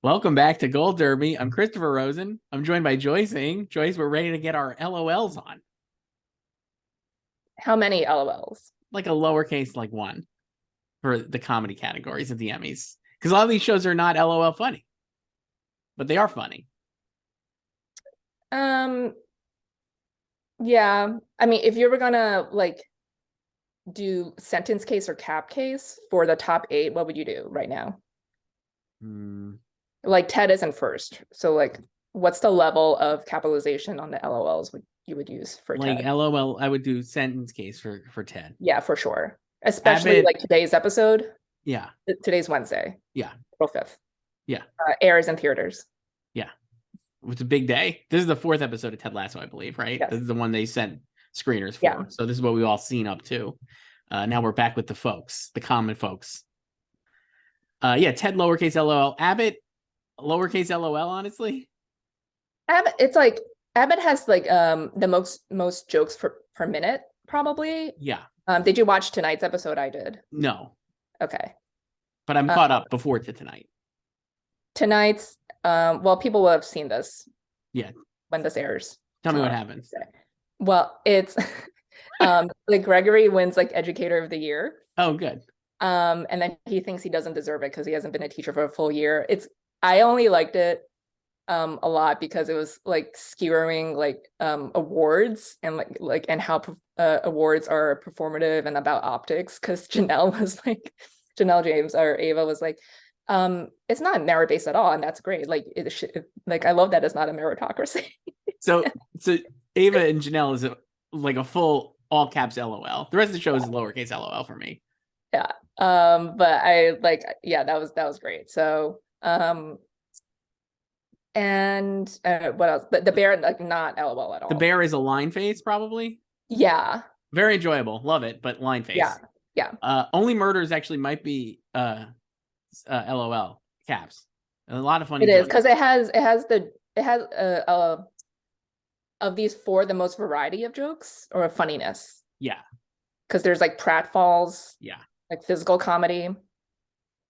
Welcome back to Gold Derby. I'm Christopher Rosen. I'm joined by Joyce. Joyce, we're ready to get our LOLs on. How many LOLs? Like a lowercase, like one for the comedy categories of the Emmys. Because a lot of these shows are not LOL funny, but they are funny. Yeah. I mean, if you were gonna do sentence case or cap case for the top 8, what would you do right now? Like Ted isn't first. So what's the level of capitalization on the LOLs you would use for Like Ted? LOL, I would do sentence case for Ted. Yeah, for sure. Especially Abbott, like today's episode. Yeah. Today's Wednesday. Yeah. April 5th. Yeah. Airs in theaters. Yeah. It's a big day. This is the 4th episode of Ted Lasso, I believe, right? Yes. This is the one they sent screeners for. Yeah. So this is what we've all seen up to. Now we're back with the folks, the common folks. Ted lowercase LOL. Abbott lowercase LOL, honestly. Abbott has the most jokes per minute, probably. Yeah. Did you watch tonight's episode? I did. No. Okay. But I'm caught up before to tonight. Tonight's well, people will have seen this. Yeah. When this airs. Tell me what happens. Well, it's like Gregory wins like Educator of the Year. Oh, good. And then he thinks he doesn't deserve it because he hasn't been a teacher for a full year. I only liked it a lot because it was like skewering awards and and how awards are performative and about optics, because Janelle James or Ava was like, it's not merit based at all, and that's great. I love that it's not a meritocracy. so Ava and Janelle is a full all caps LOL. The rest of the show is lowercase LOL for me. Yeah. But that was great. So and what else? The bear, not LOL at all. The bear is a line face, probably. Yeah. Very enjoyable. Love it, but line face. Yeah. Yeah. Only Murders actually might be LOL caps. A lot of funny. It is because it has of these 4 the most variety of jokes or funniness. Yeah. Because there's pratfalls. Yeah. Like physical comedy.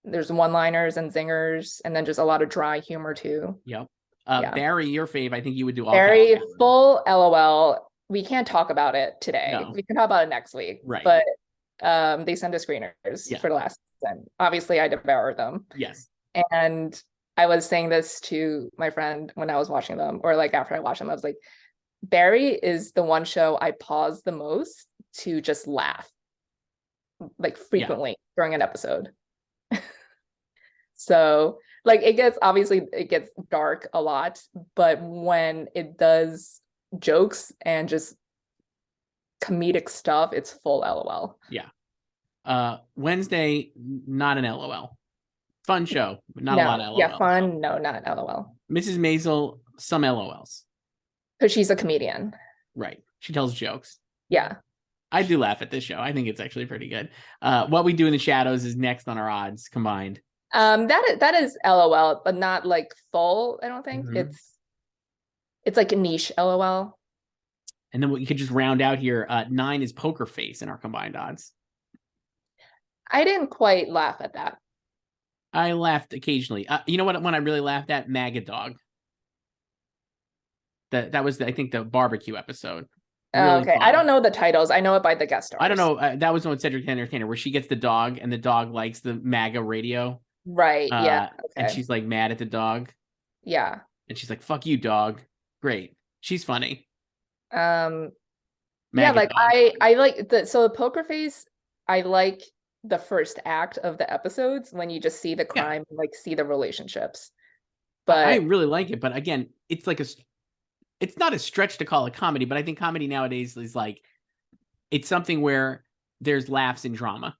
There's one-liners and zingers, and then just a lot of dry humor too. Yep. Barry, your fave, I think you would do all Barry, full LOL. We can't talk about it today. No. We can talk about it next week. Right. But they send us screeners for the last season. Obviously, I devoured them. Yes. And I was saying this to my friend when I was watching them, or after I watched them, I was like, Barry is the one show I pause the most to just laugh, frequently during an episode. So it gets dark a lot, but when it does jokes and just comedic stuff, it's full LOL. Yeah. Wednesday, not an LOL. Fun show, but not a lot of LOL. Yeah, fun. No, not LOL. Mrs. Maisel, some LOLs. Because she's a comedian. Right. She tells jokes. Yeah. I do laugh at this show. I think it's actually pretty good. What We Do in the Shadows is next on our odds combined. That is LOL, but not full. I don't think it's a niche LOL. And then we could just round out here. 9 is Poker Face in our combined odds. I didn't quite laugh at that. I laughed occasionally. You know what? When I really laughed at MAGA Dog. That was I think the barbecue episode. Really okay, fun. I don't know the titles. I know it by the guest stars. I don't know. That was one with Cedric the Entertainer where she gets the dog and the dog likes the MAGA radio. Right. Yeah. Okay. And she's mad at the dog. Yeah. And she's like, "Fuck you, dog." Great. She's funny. MAGA dog. I like the Poker Face. I like the first act of the episodes when you just see the crime, see the relationships. But I really like it. But again, it's it's not a stretch to call it comedy, but I think comedy nowadays is it's something where there's laughs and drama.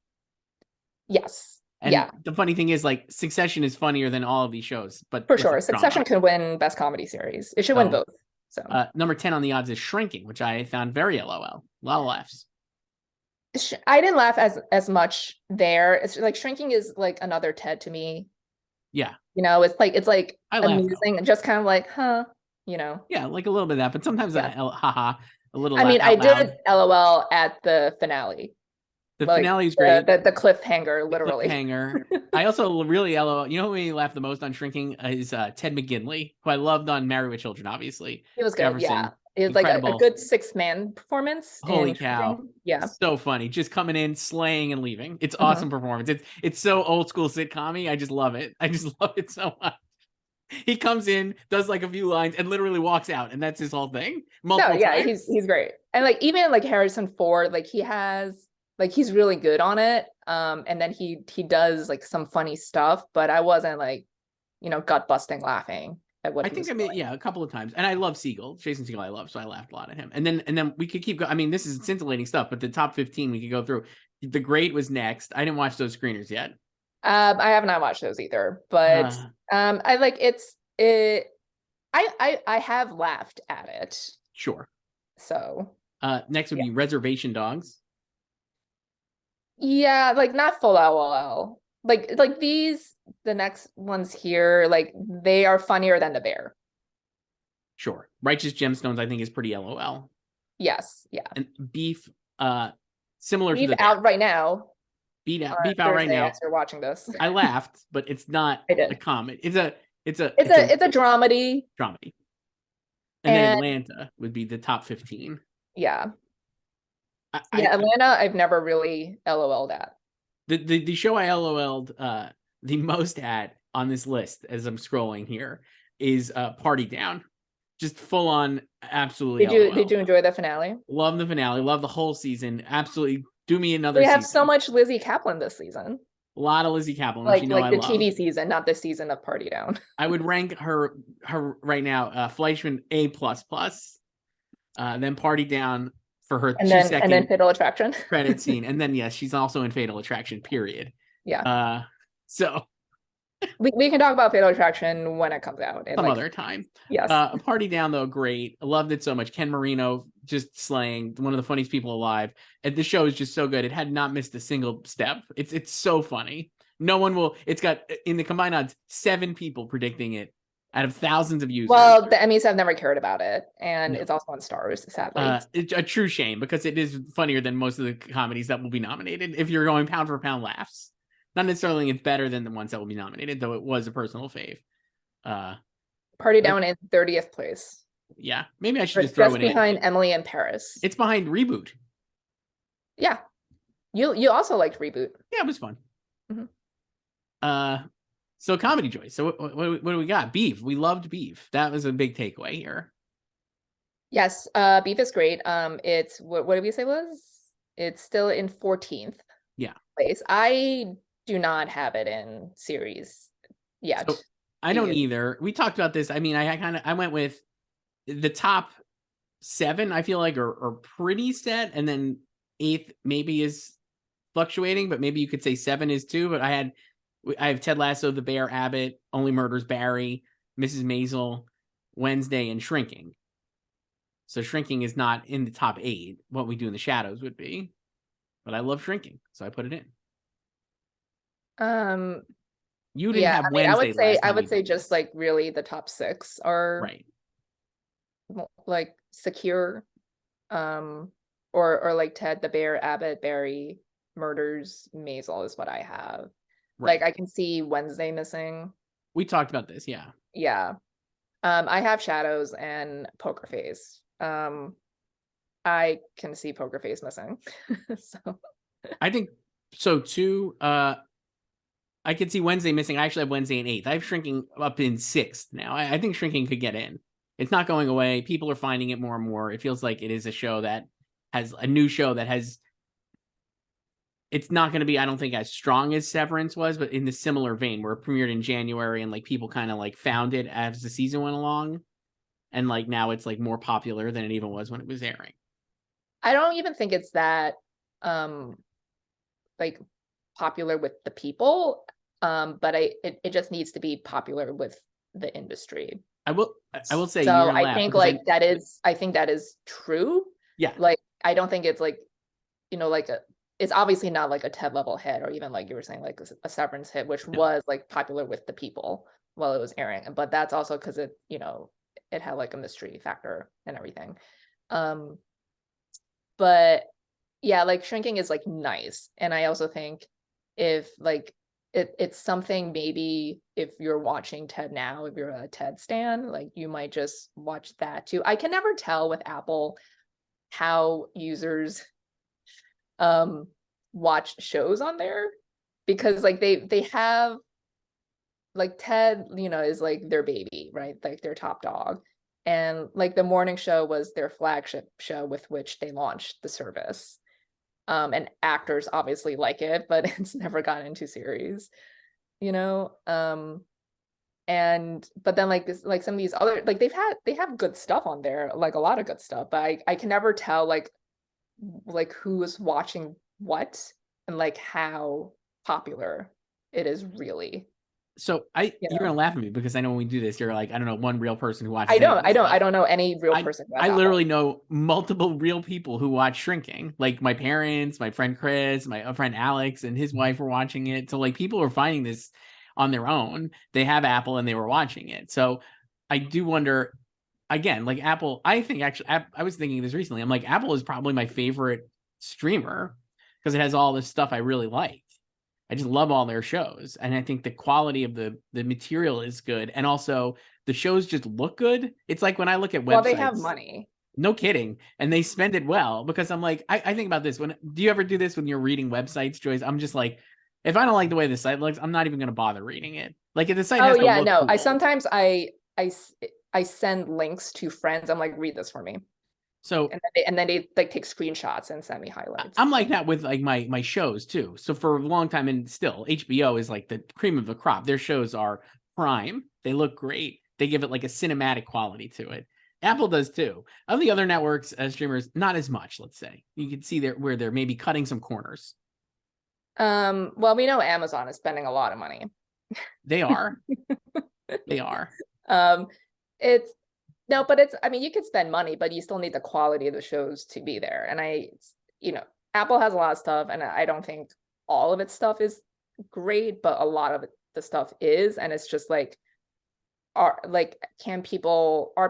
Yes. And the funny thing is Succession is funnier than all of these shows, but for sure, Succession can win Best Comedy Series. It should win both. So number 10 on the odds is Shrinking, which I found very LOL. A lot of laughs. I didn't laugh as much there. It's Shrinking is another Ted to me. Yeah. It's I amusing and just kind of huh. Yeah, a little bit of that, but sometimes haha, a little. I mean, I did LOL at the finale. The Like finale is great. the cliffhanger, literally. Cliffhanger. I also really LOL. You know who made me laugh the most on Shrinking is Ted McGinley, who I loved on Married with Children, obviously. It was good. Jefferson, Yeah. It was like a incredible. good 6-man performance Holy in cow. Shrinking. Yeah. So funny. Just coming in, slaying and leaving. It's Mhm. awesome performance. It's so old school sitcom-y. I just love it. I just love it so much. He comes in, does like a few lines, and literally walks out, and that's his whole thing. No, Multiple yeah, times. he's great. And like even like Harrison Ford, like he has like he's really good on it. And then he does like some funny stuff, but I wasn't like, gut busting laughing at what I he think was I mean, doing. yeah, a couple of times. And I love Siegel. Jason Siegel I love, so I laughed a lot at him. And then we could keep going. I mean, this is scintillating stuff, but the top 15 we could go through. The Great was next. I didn't watch those screeners yet. I have not watched those either, but I like it. I have laughed at it. Sure. So Next would be Reservation Dogs. yeah, like not full LOL. Like the next ones here, like they are funnier than The Bear. Sure. Righteous Gemstones, I think, is pretty LOL. Yes, yeah. And Beef, similar Beef to the out right now. Beef out right now. As you're watching this, I laughed, but it's not a comedy. It's a dramedy. Dramedy. And then Atlanta would be the top 15. Yeah. Atlanta, I've never really LOL'd at. The show I LOL'd the most at on this list as I'm scrolling here is Party Down. Just full on, absolutely. Did you enjoy the finale? Love the finale. Love the whole season. Absolutely. Do me another. We have so much Lizzie Kaplan this season. A lot of Lizzie Kaplan, like which I the love. TV season, not the season of Party Down. I would rank her right now. Fleischman A++. Then Party Down for her and then Fatal Attraction credit scene, and then yes, she's also in Fatal Attraction. Period. Yeah. So we can talk about Fatal Attraction when it comes out. Some other time. Yes. Party Down, though, great. I loved it so much. Ken Marino just slaying, one of the funniest people alive. And the show is just so good. It had not missed a single step. It's so funny. No one will. It's got, in the combined odds, 7 people predicting it out of thousands of users. Well, the Emmys have never cared about it. And it's also on Stars, sadly. It's a true shame because it is funnier than most of the comedies that will be nominated if you're going pound for pound laughs. Not necessarily it's better than the ones that will be nominated, though it was a personal fave. Party Down in 30th place. Yeah, maybe I should just throw it in. Behind Emily in Paris. It's behind Reboot. Yeah. You also liked Reboot. Yeah, it was fun. Mm-hmm. So comedy, Joyce. So what do we got? Beef. We loved Beef. That was a big takeaway here. Yes, Beef is great. It's what did we say was? It's still in 14th. Yeah. Place. I do not have it in series yet. So I don't either. We talked about this. I mean, I went with the top 7. I feel like are pretty set, and then 8th maybe is fluctuating, but maybe you could say 7 is too. But I have Ted Lasso, The Bear, Abbott, Only Murders Barry, Mrs. Maisel, Wednesday, and Shrinking. So Shrinking is not in the top 8. What We Do in the Shadows would be, but I love Shrinking, so I put it in. You didn't have Wednesday. I would say just like really the top 6 are right, like secure, or like Ted, The Bear, Abbott, Barry, Murders, Maisel is what I have. Right. Like I can see Wednesday missing. We talked about this, yeah. Yeah. I have Shadows and Poker Face. I can see Poker Face missing. So I think so too. I could see Wednesday missing. I actually have Wednesday in 8th. I have Shrinking up in 6th now. I think Shrinking could get in. It's not going away. People are finding it more and more. It feels like it is a show that has a new show that has. It's not going to be, I don't think, as strong as Severance was, but in the similar vein where it premiered in January and like people kind of like found it as the season went along. And like now it's like more popular than it even was when it was airing. I don't even think it's that like popular with the people. But it just needs to be popular with the industry. I will say so. I think like I think that is true. Yeah. Like I don't think it's like, like it's obviously not like a TED level hit or even like you were saying like a Severance hit, which was like popular with the people while it was airing. But that's also because it it had like a mystery factor and everything. But Yeah, like shrinking is like nice. And I also think if like it's something, maybe if you're watching Ted now, if you're a Ted stan, like you might just watch that too. I can never tell with Apple how users watch shows on there, because like they have like Ted, is like their baby, right? Like their top dog. And like the morning show was their flagship show with which they launched the service. And actors obviously like it, but it's never gotten into series, you know? And but then like this, like some of these other, like they have good stuff on there, like a lot of good stuff, but I can never tell like who is watching what and like how popular it is really. So you're gonna laugh at me because I know when we do this, you're like, I don't know one real person who watches. I don't know any real person. I literally know multiple real people who watch Shrinking. Like my parents, my friend Chris, my friend Alex, and his wife were watching it. So like people are finding this on their own. They have Apple and they were watching it. So I do wonder. Again, like Apple, I think actually, I was thinking this recently. I'm like, Apple is probably my favorite streamer because it has all this stuff I really like. I just love all their shows, and I think the quality of the material is good, and also the shows just look good. It's like when I look at websites, well, they have money. No kidding, and they spend it well, because I'm like, I think about this. Do you ever do this when you're reading websites, Joyce? I'm just like, if I don't like the way the site looks, I'm not even going to bother reading it. Like if the site has to look no, cool. I sometimes I send links to friends. I'm like, read this for me. So and then they like take screenshots and send me highlights. I'm like that with like my shows too. So for a long time, and still HBO is like the cream of the crop. Their shows are prime. They look great. They give it like a cinematic quality to it. Apple does too. Of the other networks, streamers, not as much. Let's say you can see where they're maybe cutting some corners. Well, we know Amazon is spending a lot of money. They are. They are. It's no, but it's, I mean, you could spend money, but you still need the quality of the shows to be there. And Apple has a lot of stuff, and I don't think all of its stuff is great, but a lot of the stuff is, and it's just like, are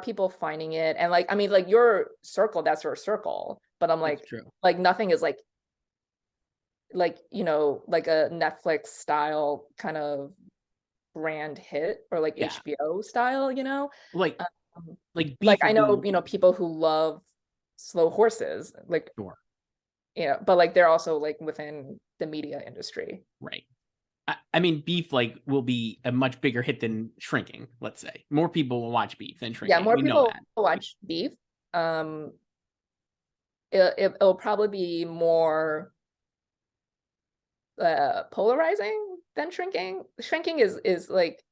people finding it? And like, I mean, like your circle, that's your circle, but I'm like, like nothing is like like a Netflix style kind of brand hit, or like HBO style, like I know people who love slow horses, like sure, but like they're also like within the media industry, right? I mean, Beef like will be a much bigger hit than Shrinking. Let's say more people will watch Beef than Shrinking. Yeah, more people will watch Beef. It'll probably be more polarizing than Shrinking. Shrinking is like,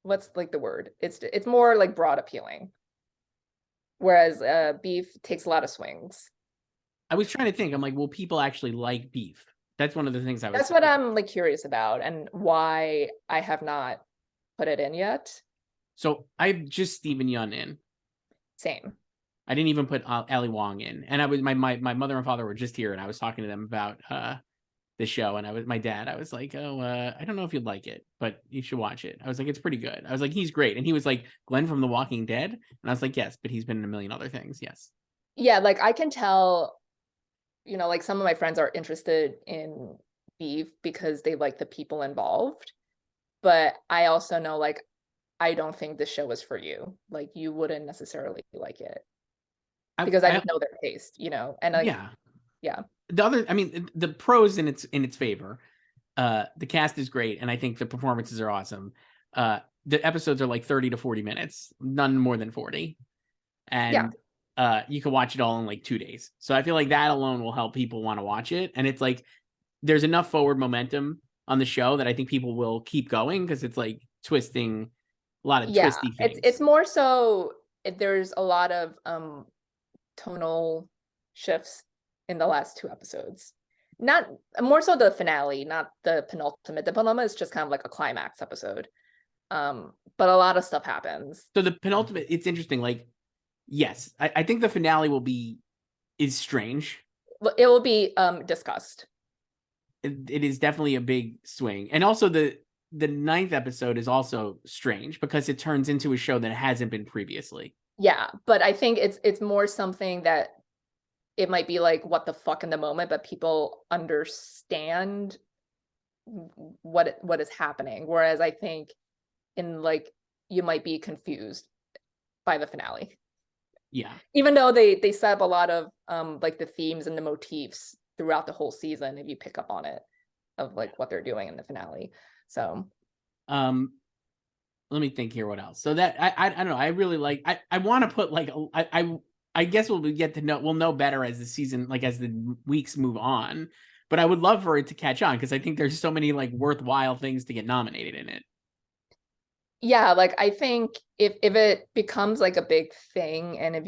what's like the word? It's more like broad appealing, whereas Beef takes a lot of swings. I was trying to think. I'm like, will people actually like Beef? That's one of the things I was. That's what I'm like curious about, and why I have not put it in yet. So I've just Steven Yeun in. Same. I didn't even put Ali Wong in, and I was my mother and father were just here, and I was talking to them about the show, and I was like, oh, I don't know if you'd like it, but you should watch it. I was like, it's pretty good. I was like, he's great, and he was like, Glenn from The Walking Dead, and I was like, yes, but he's been in a million other things. Yes. Yeah, like I can tell, like some of my friends are interested in Beef because they like the people involved, but I also know, like, I don't think this show is for you. Like, you wouldn't necessarily like it because I know their taste, and like, yeah. The other, I mean, the pros in its favor. The cast is great, and I think the performances are awesome. The episodes are like 30 to 40 minutes, none more than 40, and you can watch it all in like 2 days. So I feel like that alone will help people want to watch it, and it's like there's enough forward momentum on the show that I think people will keep going, because it's like twisting a lot of twisty things. It's more so there's a lot of tonal shifts in the last 2 episodes. Not more so the finale, not the penultimate. The penultimate is just kind of like a climax episode. But a lot of stuff happens. So the penultimate, it's interesting. Like, yes, I think the finale is strange. It will be discussed. It is definitely a big swing. And also the 9th episode is also strange because it turns into a show that hasn't been previously. Yeah, but I think it's more something that it might be like what the fuck in the moment, but people understand what is happening. Whereas I think in like you might be confused by the finale. Yeah. Even though they set up a lot of like the themes and the motifs throughout the whole season, if you pick up on it, of like what they're doing in the finale. So let me think here what else. So that I don't know, I really like I want to put like I guess we'll know better as the season, like as the weeks move on, but I would love for it to catch on because I think there's so many like worthwhile things to get nominated in it. yeah, like I think if it becomes like a big thing, and if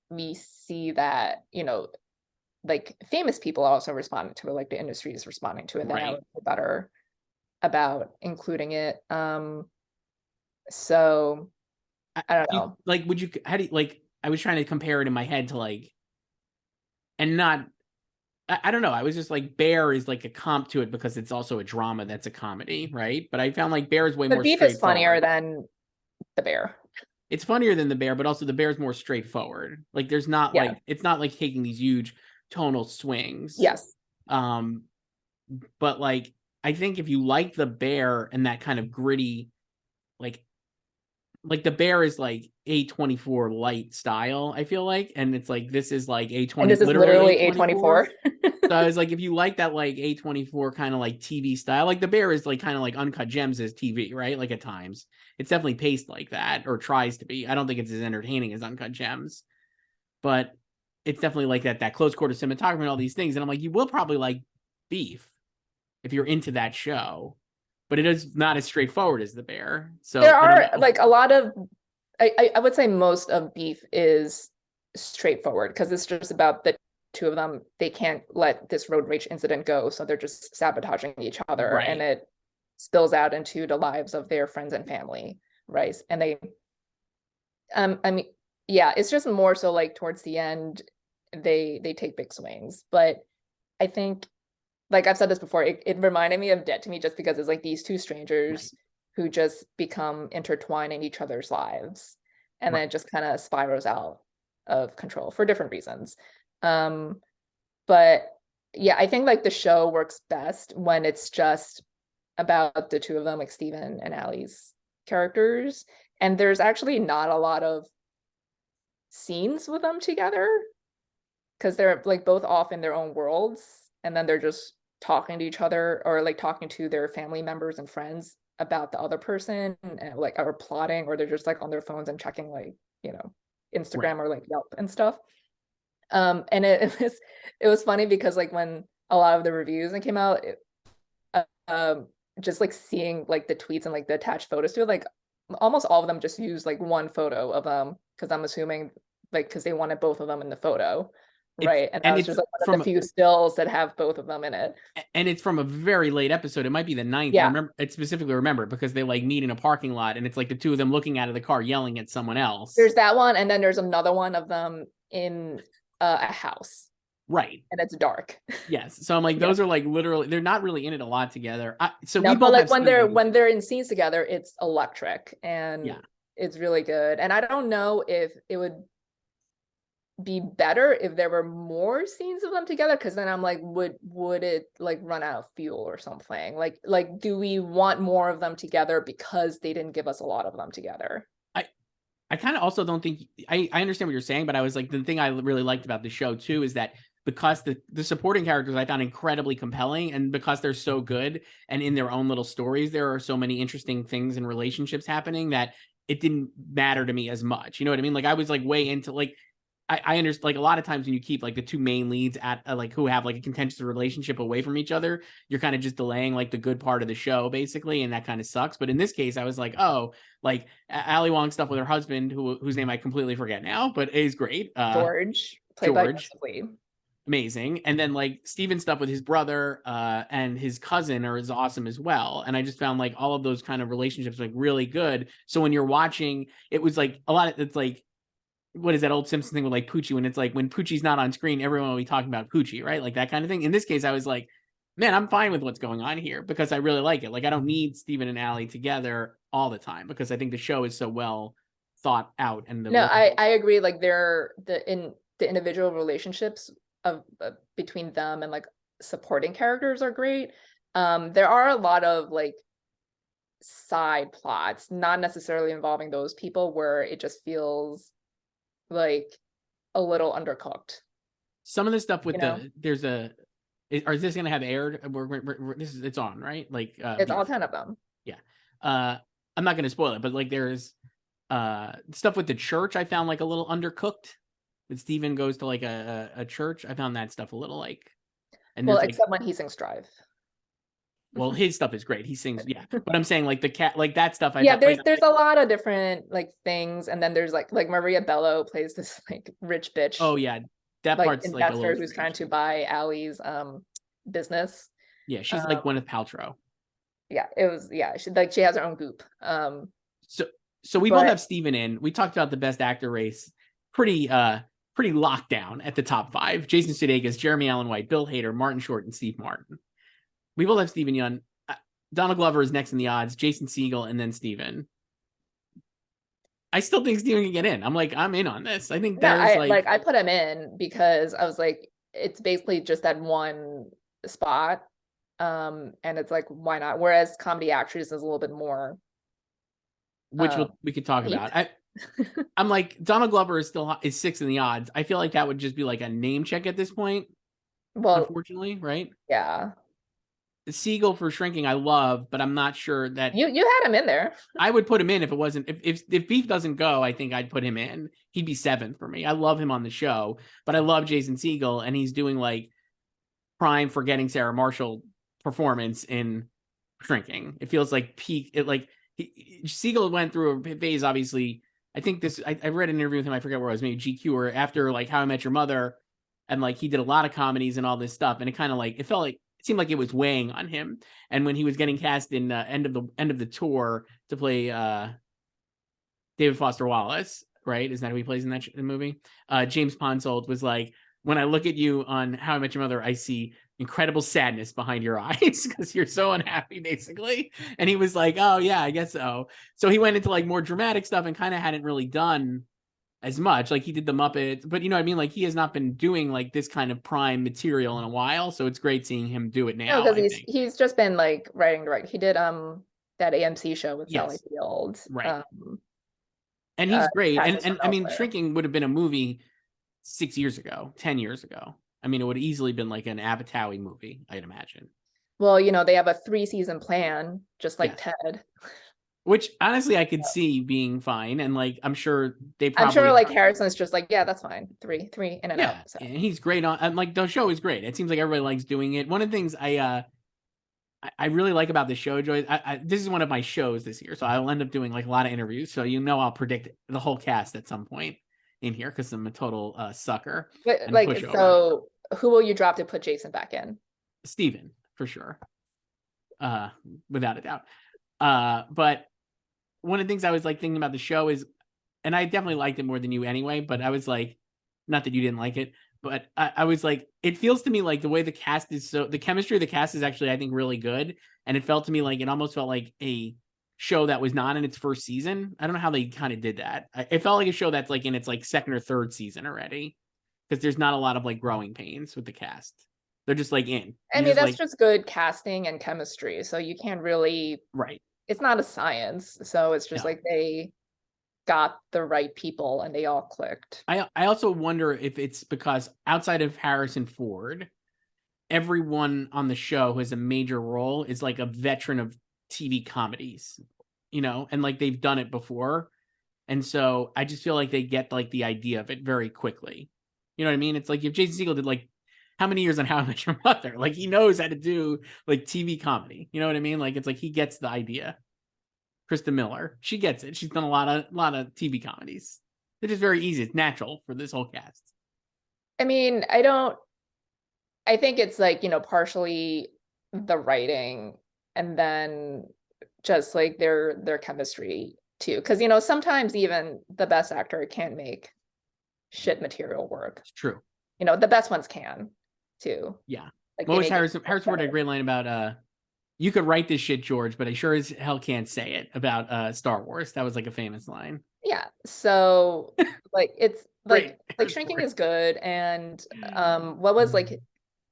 we see that, you know, like famous people are also responding to it, like the industry is responding to it, then I would feel better about including it. So I don't know. Like, would you, how do you, like, I was trying to compare it in my head to like, and not, I don't know. I was just like, Bear is like a comp to it because it's also a drama that's a comedy, right? But I found like Bear is way The more Beef is funnier straightforward. than The Bear. It's funnier than The Bear, but also The Bear is more straightforward. Like, there's not Yeah. like, it's not like taking these huge tonal swings. Yes. But like, I think if you like The Bear and that kind of gritty, like The Bear is like A24 light style, I feel like, and it's like this is like A20, And this is literally A24. So I was like, if you like that like A24 kind of like TV style, like The Bear is like kind of like Uncut Gems as TV, right? Like at times it's definitely paced like that, or tries to be. I don't think it's as entertaining as Uncut Gems, but it's definitely like that close quarter cinematography and all these things. And I'm like, you will probably like Beef if you're into that show, but it is not as straightforward as The Bear. So there are like a lot of, I would say most of Beef is straightforward because it's just about the two of them. They can't let this road rage incident go, so they're just sabotaging each other, right. and it spills out into the lives of their friends and family, right? And they, I mean, yeah, it's just more so like towards the end, they take big swings. But I think, like I've said this before, it reminded me of Dead to Me just because it's like these two strangers who just become intertwined in each other's lives, and then it just kind of spirals out of control for different reasons. But yeah, I think like the show works best when it's just about the two of them, like Steven and Allie's characters, and there's actually not a lot of scenes with them together because they're like both off in their own worlds, and then they're just talking to each other or like talking to their family members and friends about the other person, and like are plotting, or they're just like on their phones and checking like, you know, Instagram or like Yelp and stuff. And it was funny because like when a lot of the reviews came out, just like seeing like the tweets and like the attached photos to it, like almost all of them just used like one photo of them, because I'm assuming like because they wanted both of them in the photo, right? And that was just like one of the few stills that have both of them in it. And it's from a very late episode. It might be the 9th. Yeah. I remember it specifically, remember, because they like meet in a parking lot and it's like the two of them looking out of the car yelling at someone else. There's that one, and then there's another one of them in a house. Right. And it's dark. Yes. So I'm like, those are like literally, they're not really in it a lot together. No, but like when they're in scenes together, it's electric and it's really good. And I don't know if it would be better if there were more scenes of them together, because then I'm like, would it like run out of fuel or something? Like do we want more of them together because they didn't give us a lot of them together? I kind of also don't think I understand what you're saying, but I was like, the thing I really liked about the show too is that because the supporting characters I found incredibly compelling, and because they're so good and in their own little stories, there are so many interesting things and relationships happening that it didn't matter to me as much. You know what I mean? Like I was like way into like, I understand, like a lot of times when you keep like the two main leads at like who have like a contentious relationship away from each other, you're kind of just delaying like the good part of the show basically, and that kind of sucks. But in this case, I was like, oh, like Ali Wong stuff with her husband, whose name I completely forget now, but is great. George, played by Joseph Lee. Amazing. And then like Steven stuff with his brother and his cousin is awesome as well. And I just found like all of those kind of relationships like really good. So when you're watching, it was like a lot of, it's like, what is that old Simpsons thing with like Poochie, when it's like when Poochie's not on screen, everyone will be talking about Poochie, right? Like that kind of thing. In this case, I was like, man, I'm fine with what's going on here because I really like it. Like I don't need Steven and Allie together all the time because I think the show is so well thought out. And I agree. Like the individual relationships of between them and like supporting characters are great. There are a lot of like side plots, not necessarily involving those people, where it just feels like a little undercooked. Some of the stuff with You know? there's a, is this going to have aired? It's on, right? Like It's all Beef. 10 of them. Yeah. I'm not going to spoil it, but like there's stuff with the church I found like a little undercooked. That Steven goes to like a church. I found that stuff a little like, and Well, there's like, except when he sings Drive. well, his stuff is great. He sings, yeah. But I'm saying like the cat, like that stuff. I Yeah, felt like, there's a lot of different like things, and then there's like Maria Bello plays this like rich bitch, oh yeah, that like part's like a investor little who's trying strange. to buy Allie's business. Yeah, she's Um, like Gwyneth Paltrow. yeah, it was, yeah, she has her own goop. So we both But have Steven in. We talked about the best actor race. Pretty locked down at the top 5. Jason Sudeikis, Jeremy Allen White, Bill Hader, Martin Short, and Steve Martin. We both have Steven Yeun. Donald Glover is next in the odds, Jason Segel, and then Steven. I still think Steven can get in. I'm in on this. I think no, there's I put him in because I was like, it's basically just that one spot. And it's like, why not? Whereas comedy actress is a little bit more which we could talk deep. about. I'm like, Donald Glover is 6th in the odds. I feel like that would just be like a name check at this point. Well, unfortunately, right? yeah. Segel for Shrinking, I love, but I'm not sure that You had him in there. I would put him in if it wasn't if Beef doesn't go. I think I'd put him in. He'd be 7th for me. I love him on the show, but I love Jason Segel, and he's doing like prime Forgetting Sarah Marshall performance in Shrinking. It feels like peak. Segel went through a phase. Obviously, I think this. I read an interview with him. I forget where it was. Maybe GQ, or after like How I Met Your Mother, and like he did a lot of comedies and all this stuff, and it kind of like it felt like. It seemed like it was weighing on him, and when he was getting cast in end of the tour to play David Foster Wallace, right? Isn't that who he plays in that movie? James Ponsoldt was like, when I look at you on How I Met Your Mother, I see incredible sadness behind your eyes because you're so unhappy, basically. And he was like, oh yeah, I guess so. So he went into like more dramatic stuff and kind of hadn't really done as much. Like he did the Muppets, but you know what I mean? Like he has not been doing like this kind of prime material in a while. So it's great seeing him do it now. No, because he's just been like writing direct. He did that AMC show with Sally Yes. Field. Right. And he's great. Passions And from I mean, Elsewhere. Shrinking would have been a movie 6 years ago, 10 years ago. I mean, it would have easily been like an Apatow movie, I'd imagine. Well, you know, they have a 3-season plan, just like Yes. Ted. Which honestly I could see being fine. And like I'm sure they probably I'm sure like Harrison's just like, yeah, that's fine. Three in and out. So. And he's great on, and like the show is great. It seems like everybody likes doing it. One of the things I really like about the show, Joyce, this is one of my shows this year, so I'll end up doing like a lot of interviews. So I'll predict the whole cast at some point in here because I'm a total sucker. But like, pushover. So who will you drop to put Jason back in? Steven, for sure. Without a doubt. But one of the things I was like thinking about the show is, and I definitely liked it more than you anyway, but I was like, not that you didn't like it, but I was like, it feels to me like the way the cast is, so the chemistry of the cast is actually, I think, really good. And it felt to me like it almost felt like a show that was not in its first season. I don't know how they kind of did that. It felt like a show that's like in its like 2nd or 3rd season already, because there's not a lot of like growing pains with the cast. They're just like in. I mean, that's just good casting and chemistry. So you can't really, right. It's not a science. So it's just like they got the right people and they all clicked. I also wonder if it's because outside of Harrison Ford, everyone on the show who has a major role is like a veteran of TV comedies, and like they've done it before. And so I just feel like they get like the idea of it very quickly. You know what I mean? It's like if Jason Segel did like how many years on How I Met Your Mother, like he knows how to do like TV comedy. You know what I mean? Like it's like he gets the idea. Krista Miller, she gets it. She's done a lot of TV comedies. They're just very easy. It's natural for this whole cast. I mean, I think it's like, partially the writing and then just like their chemistry too. Because, sometimes even the best actor can make shit material work. It's true. The best ones can too. Yeah. Like what was Harrison Ford had a great line about you could write this shit, George, but I sure as hell can't say it about Star Wars. That was like a famous line. Yeah. So like Great. like Shrinking is good. And what was like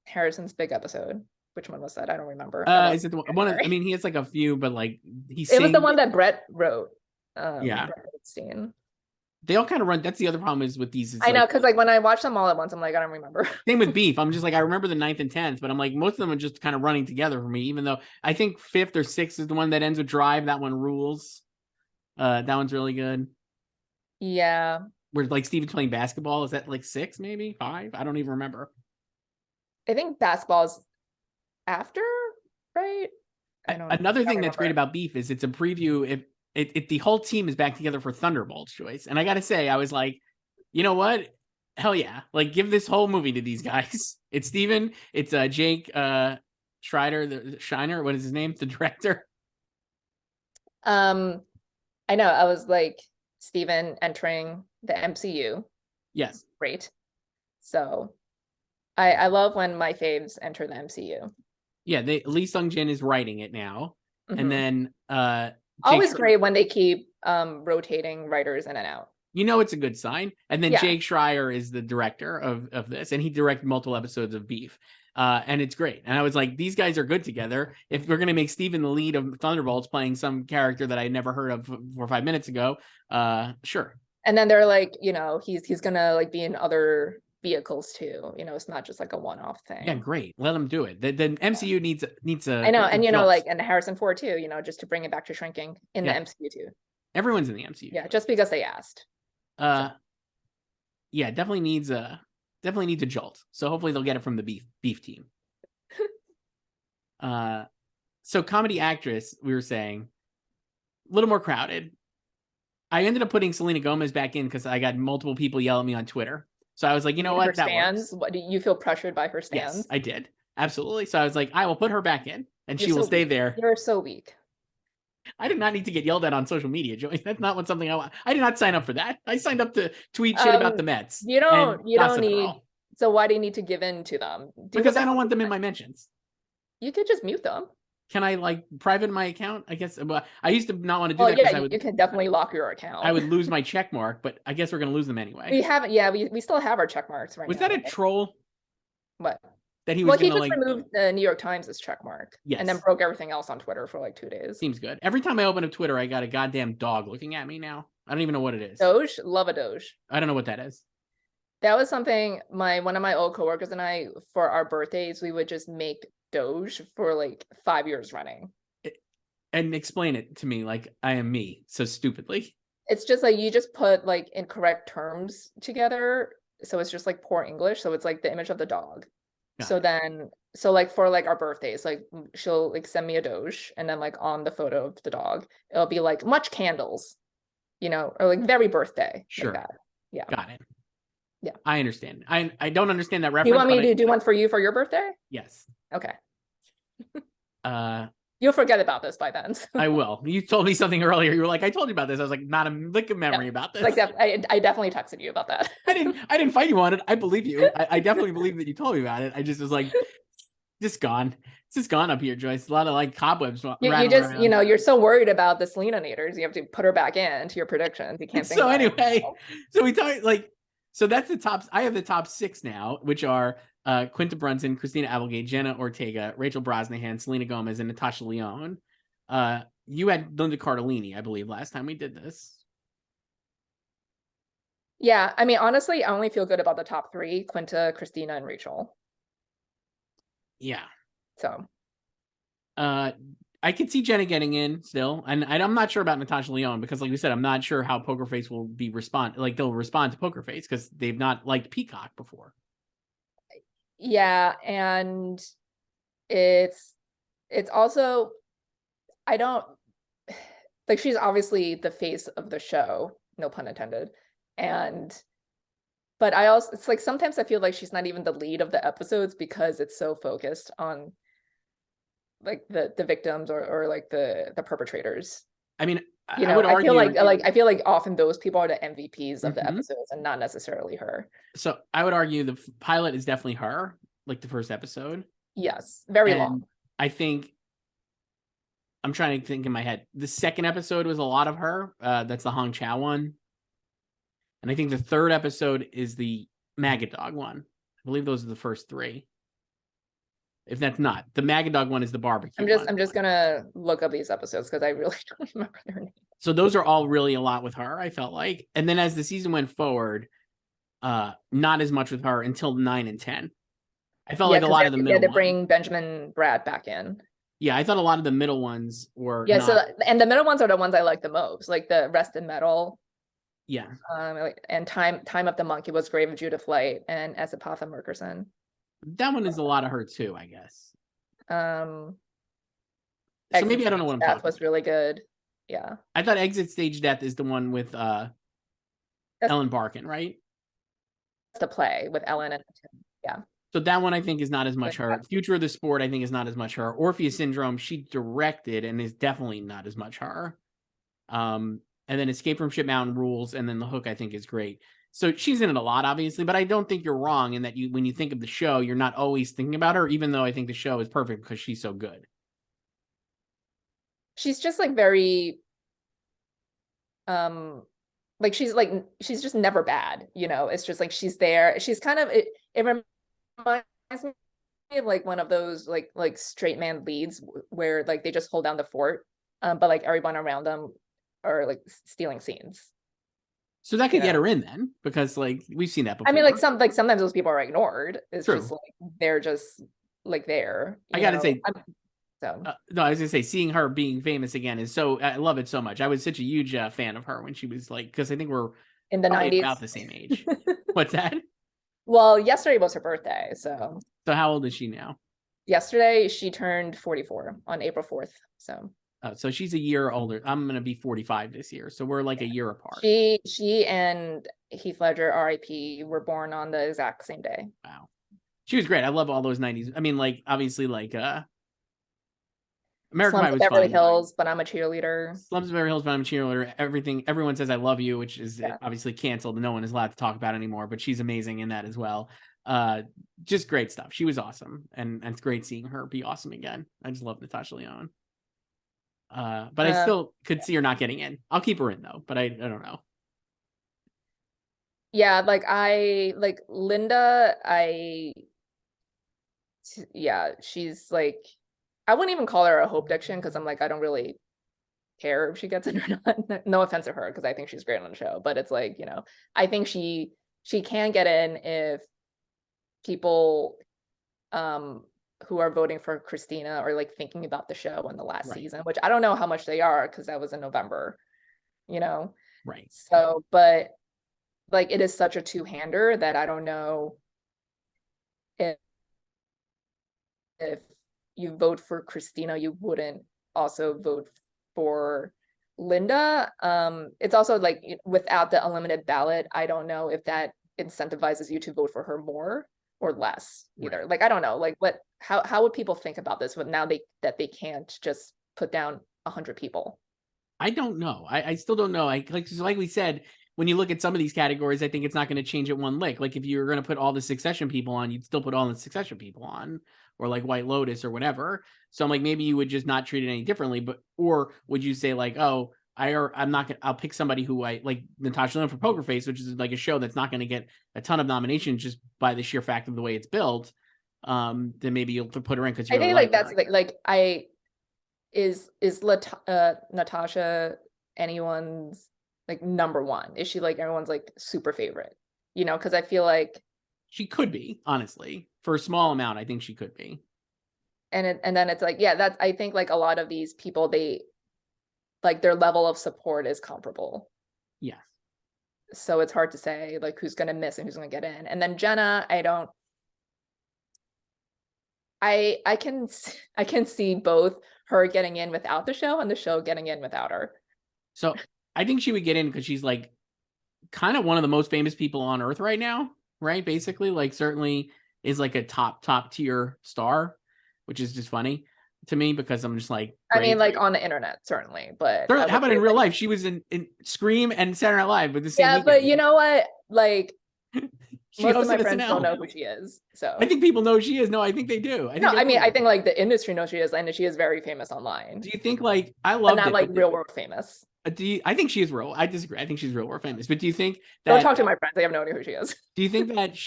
Harrison's big episode? Which one was that? I don't remember. Is it the one of, I mean, he has like a few, but like it was the one that Brett wrote. Yeah. Brett Goldstein. They all kind of run. That's the other problem is with these. I know, because like when I watch them all at once, I'm like, I don't remember. Same with Beef. I'm just like, I remember the 9th and 10th, but I'm like, most of them are just kind of running together for me, even though I think 5th or 6th is the one that ends with Drive. That one rules. That one's really good. Yeah. Where like Steven's playing basketball. Is that like 6, maybe 5? I don't even remember. I think basketball's after, right? Another thing that's great about Beef is it's a preview. If the whole team is back together for Thunderbolts, Joyce. And I got to say, I was like, you know what? Hell yeah. Like, give this whole movie to these guys. It's Steven. It's Jake Shiner. What is his name? The director. I know. I was like, Steven entering the MCU. Yes. Great. So I love when my faves enter the MCU. Yeah, Lee Sung-jin is writing it now. And then always great when they keep rotating writers in and out. You know it's a good sign. And then Jake Schreier is the director of this, and he directed multiple episodes of Beef. And it's great. And I was like, these guys are good together. If we're gonna make Steven the lead of Thunderbolts playing some character that I never heard of 4 or 5 minutes ago, sure. And then they're like, you know, he's gonna like be in other vehicles too. You know, it's not just like a one-off thing. Yeah, great. Let them do it. The MCU needs a I know, and you know, like, and Harrison Ford too, you know, just to bring it back to Shrinking in the MCU too. Everyone's in the MCU. Yeah, just because they asked. Yeah, definitely needs a jolt. So hopefully they'll get it from the beef team. So comedy actress, we were saying, a little more crowded. I ended up putting Selena Gomez back in because I got multiple people yell at me on Twitter. So I was like, you know what? Her stands? What do you feel pressured by her stands? Yes, I did. Absolutely. So I was like, I will put her back in and she will stay there. You're so weak. I did not need to get yelled at on social media, Joey. That's not something I want. I did not sign up for that. I signed up to tweet shit about the Mets. You don't need. So why do you need to give in to them? Because I don't want them in my mentions. You could just mute them. Can I like private my account? I guess I used to not want to do that. Yeah, you can definitely lock your account. I would lose my check mark, but I guess we're gonna lose them anyway. We haven't. Yeah, we still have our check marks right now. Was that a troll? What? That he was he just removed the New York Times' check mark. Yes. And then broke everything else on Twitter for like 2 days. Seems good. Every time I open up Twitter, I got a goddamn dog looking at me now. I don't even know what it is. Doge? Love a Doge. I don't know what that is. That was something one of my old coworkers and I, for our birthdays, we would just make Doge for like 5 years running. And explain it to me like I am me so stupidly. It's just like you just put like incorrect terms together. So it's just like poor English. So it's like the image of the dog. So like for like our birthdays, like she'll like send me a Doge and then like on the photo of the dog, it'll be like much candles, you know, or like very birthday. Sure. Like that. Yeah. Got it. Yeah. I understand. I don't understand that reference. Do you want me to do one for you for your birthday? Yes. Okay. You'll forget about this by then. So. I will. You told me something earlier. You were like, I told you about this. I was like, not a lick of memory about this. Like that, I definitely texted you about that. I didn't fight you on it. I believe you. I definitely believe that you told me about it. I just was like, just gone. It's just gone up here, Joyce. A lot of like cobwebs. You just, around. You know, you're so worried about the Selena naders. You have to put her back into your predictions. You can't think so anyway, so we talk like, so that's the top. I have the top 6 now, which are Quinta Brunson, Christina Applegate, Jenna Ortega, Rachel Brosnahan, Selena Gomez, and Natasha Lyonne. You had Linda Cardellini, I believe, last time we did this. Yeah, I mean, honestly, I only feel good about the top 3: Quinta, Christina, and Rachel. Yeah. So. I could see Jenna getting in still, and I'm not sure about Natasha Lyonne because, like we said, I'm not sure how Poker Face will be they'll respond to Poker Face because they've not liked Peacock before. Yeah, and it's also, I don't like, she's obviously the face of the show, no pun intended, but I also, it's like sometimes I feel like she's not even the lead of the episodes because it's so focused on like the victims or like the perpetrators. I mean, you know, I feel like often those people are the MVPs of the episodes and not necessarily her. So I would argue the pilot is definitely her, like the first episode. Yes, very long. I think I'm trying to think in my head. The second episode was a lot of her. That's the Hong Chow one. And I think the third episode is the Maggot Dog one. I believe those are the first 3. If that's not, the Maggot Dog one is the barbecue one. I'm just gonna look up these episodes because I really don't remember their names. So those are all really a lot with her, I felt like. And then as the season went forward, not as much with her until 9 and 10. I felt like a lot of the middle ones. Bring Benjamin Bratt back in. Yeah, I thought a lot of the middle ones were. Yeah, and the middle ones are the ones I like the most, like the Rested Metal. Yeah. And Time of the Monkey was great with Judith Light and Esapatha Murkerson. That one is a lot of her too, I guess. So maybe I don't know what I'm talking about. That was really good. Yeah. I thought Exit Stage Death is the one with Ellen Barkin, right? That's the play with Ellen and Tim. Yeah. So that one I think is not as much her. Future of the Sport I think is not as much her. Orpheus Syndrome she directed and is definitely not as much her. And then Escape from Ship Mountain rules, and then The Hook I think is great. So she's in it a lot, obviously, but I don't think you're wrong in that when you think of the show, you're not always thinking about her, even though I think the show is perfect because she's so good. She's just like very, like she's just never bad, you know. It's just like she's there. She's kind of it reminds me of like one of those like straight man leads where like they just hold down the fort, but like everyone around them are like stealing scenes. So that could get her in then, because like we've seen that before. I mean, like sometimes those people are ignored. It's True. just like they're just like there. I gotta say, so no, I was gonna say seeing her being famous again is so I love it so much. I was such a huge fan of her when she was like, because I think we're in the 90s about the same age. What's that? Well, yesterday was her birthday, so how old is she now? Yesterday she turned 44 on April 4th. So she's a year older. I'm gonna be 45 this year, so we're like a year apart. She and Heath Ledger, R.I.P., were born on the exact same day. Wow, she was great. I love all those 90s. I mean, like obviously, like American Pie was Beverly fun. Hills, but I'm a cheerleader. Slums of Beverly Hills, but I'm a cheerleader. Everyone says I love you, which is obviously canceled. No one is allowed to talk about anymore. But she's amazing in that as well. Just great stuff. She was awesome, and it's great seeing her be awesome again. I just love Natasha Lyonne. But I still could see her not getting in. I'll keep her in though, but I don't know. Yeah, like Linda, she's like, I wouldn't even call her a Hope Diction because I'm like, I don't really care if she gets in or not. No offense to her because I think she's great on the show, but it's like, you know, I think she can get in if people who are voting for Christina or like thinking about the show in the last season, which I don't know how much they are because that was in November, you know? Right. So, but like it is such a two-hander that I don't know if you vote for Christina, you wouldn't also vote for Linda. It's also like without the unlimited ballot, I don't know if that incentivizes you to vote for her more or less either. Like, I don't know, like how would people think about this when now that they can't just put down 100 people? I don't know. I still don't know. Like we said, when you look at some of these categories, I think it's not going to change it one lick. Like if you're going to put all the Succession people on, you'd still put all the Succession people on, or like White Lotus or whatever. So I'm like, maybe you would just not treat it any differently, or would you say like, oh, I'm not gonna, I'll pick somebody who I like Natasha Lyonne for Poker Face, which is like a show that's not going to get a ton of nominations just by the sheer fact of the way it's built. Then maybe you'll put her in because I think like that's is Natasha anyone's like number one? Is she like everyone's like super favorite? You know, because I feel like she could be, honestly, for a small amount. I think she could be. And then it's like, yeah, that's, I think like a lot of these people, they like their level of support is comparable. Yes. So it's hard to say like who's going to miss and who's going to get in. And then Jenna, I can see both her getting in without the show and the show getting in without her. So I think she would get in because she's like kind of one of the most famous people on earth right now, right? Basically, like certainly is like a top tier star, which is just funny to me because I'm just like, great. I mean, like on the internet, certainly, but how about in real life? She was in Scream and Saturday Night Live with the same. Yeah, but you know what? Like most of my friends SNL. don't know who she is. So I think people know who she is. No, I think they do. I think like the industry knows she is, and she is very famous online. Do you think like I love not like real world famous? I think she is real. I disagree. I think she's real world famous. But do you think Don't that talk to my friends. They have no idea who she is. do you think that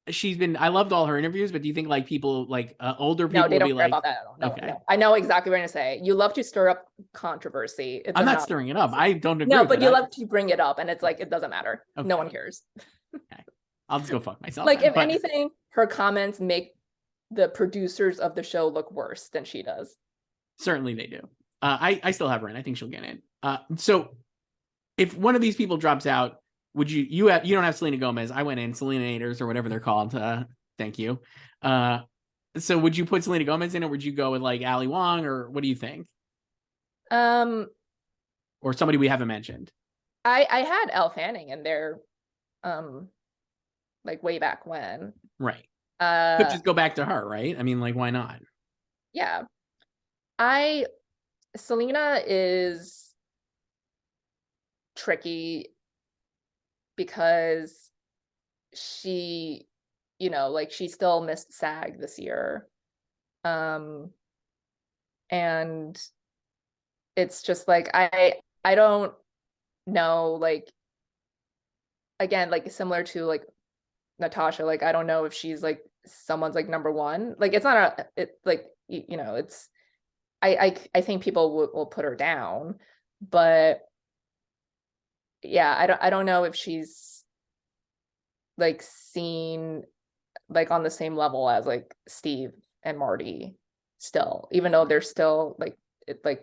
she's been I loved all her interviews, but do you think like people like older No, people they will don't be care like, about that at all. No, okay, no. I know exactly what you're gonna say. You love to stir up controversy. It's I'm a not not stirring it up. I don't agree no, with but it. you love to bring it up, and it's like it doesn't matter. Okay. No one cares. Okay. I'll just go fuck myself. Like then. if But anything, her comments make the producers of the show look worse than she does. certainly they do. I still have her in. I think she'll get in. So if one of these people drops out, would you don't have Selena Gomez? I went in Selenators or whatever they're called. Thank you. So would you put Selena Gomez in, or would you go with like Ali Wong, or what do you think? Or somebody we haven't mentioned. I had Elle Fanning in there, like way back when. Right. Could just go back to her, right? I mean, like, why not? Yeah. Selena is tricky because she, like she still missed SAG this year. And it's just like I don't know, like again, like similar to like Natasha, like I don't know if she's like someone's like number one. Like it's not it's I think people will put her down, but yeah, I don't know if she's like seen like on the same level as like Steve and Marty still, even though they're still like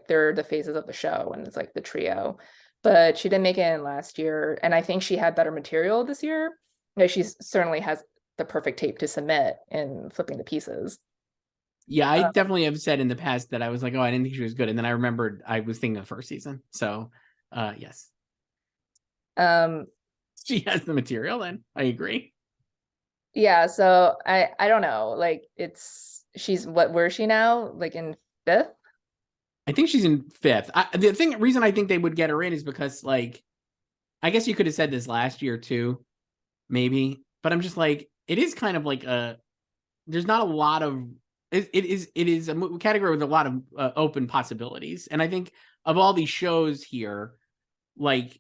they're the faces of the show and it's like the trio. But she didn't make it in last year, and I think she had better material this year. Like she certainly has the perfect tape to submit in Flipping the Pieces. Yeah, I definitely have said in the past that I was like, oh, I didn't think she was good, and then I remembered I was thinking of the first season. So, yes, she has the material. Then I agree. Yeah, so I don't know. Like she's where is she now? Like in fifth? I think she's in fifth. Reason I think they would get her in is because like, I guess you could have said this last year too, maybe. But I'm just like, it is kind of like there's not a lot of it is a category with a lot of open possibilities, and I think of all these shows here, like,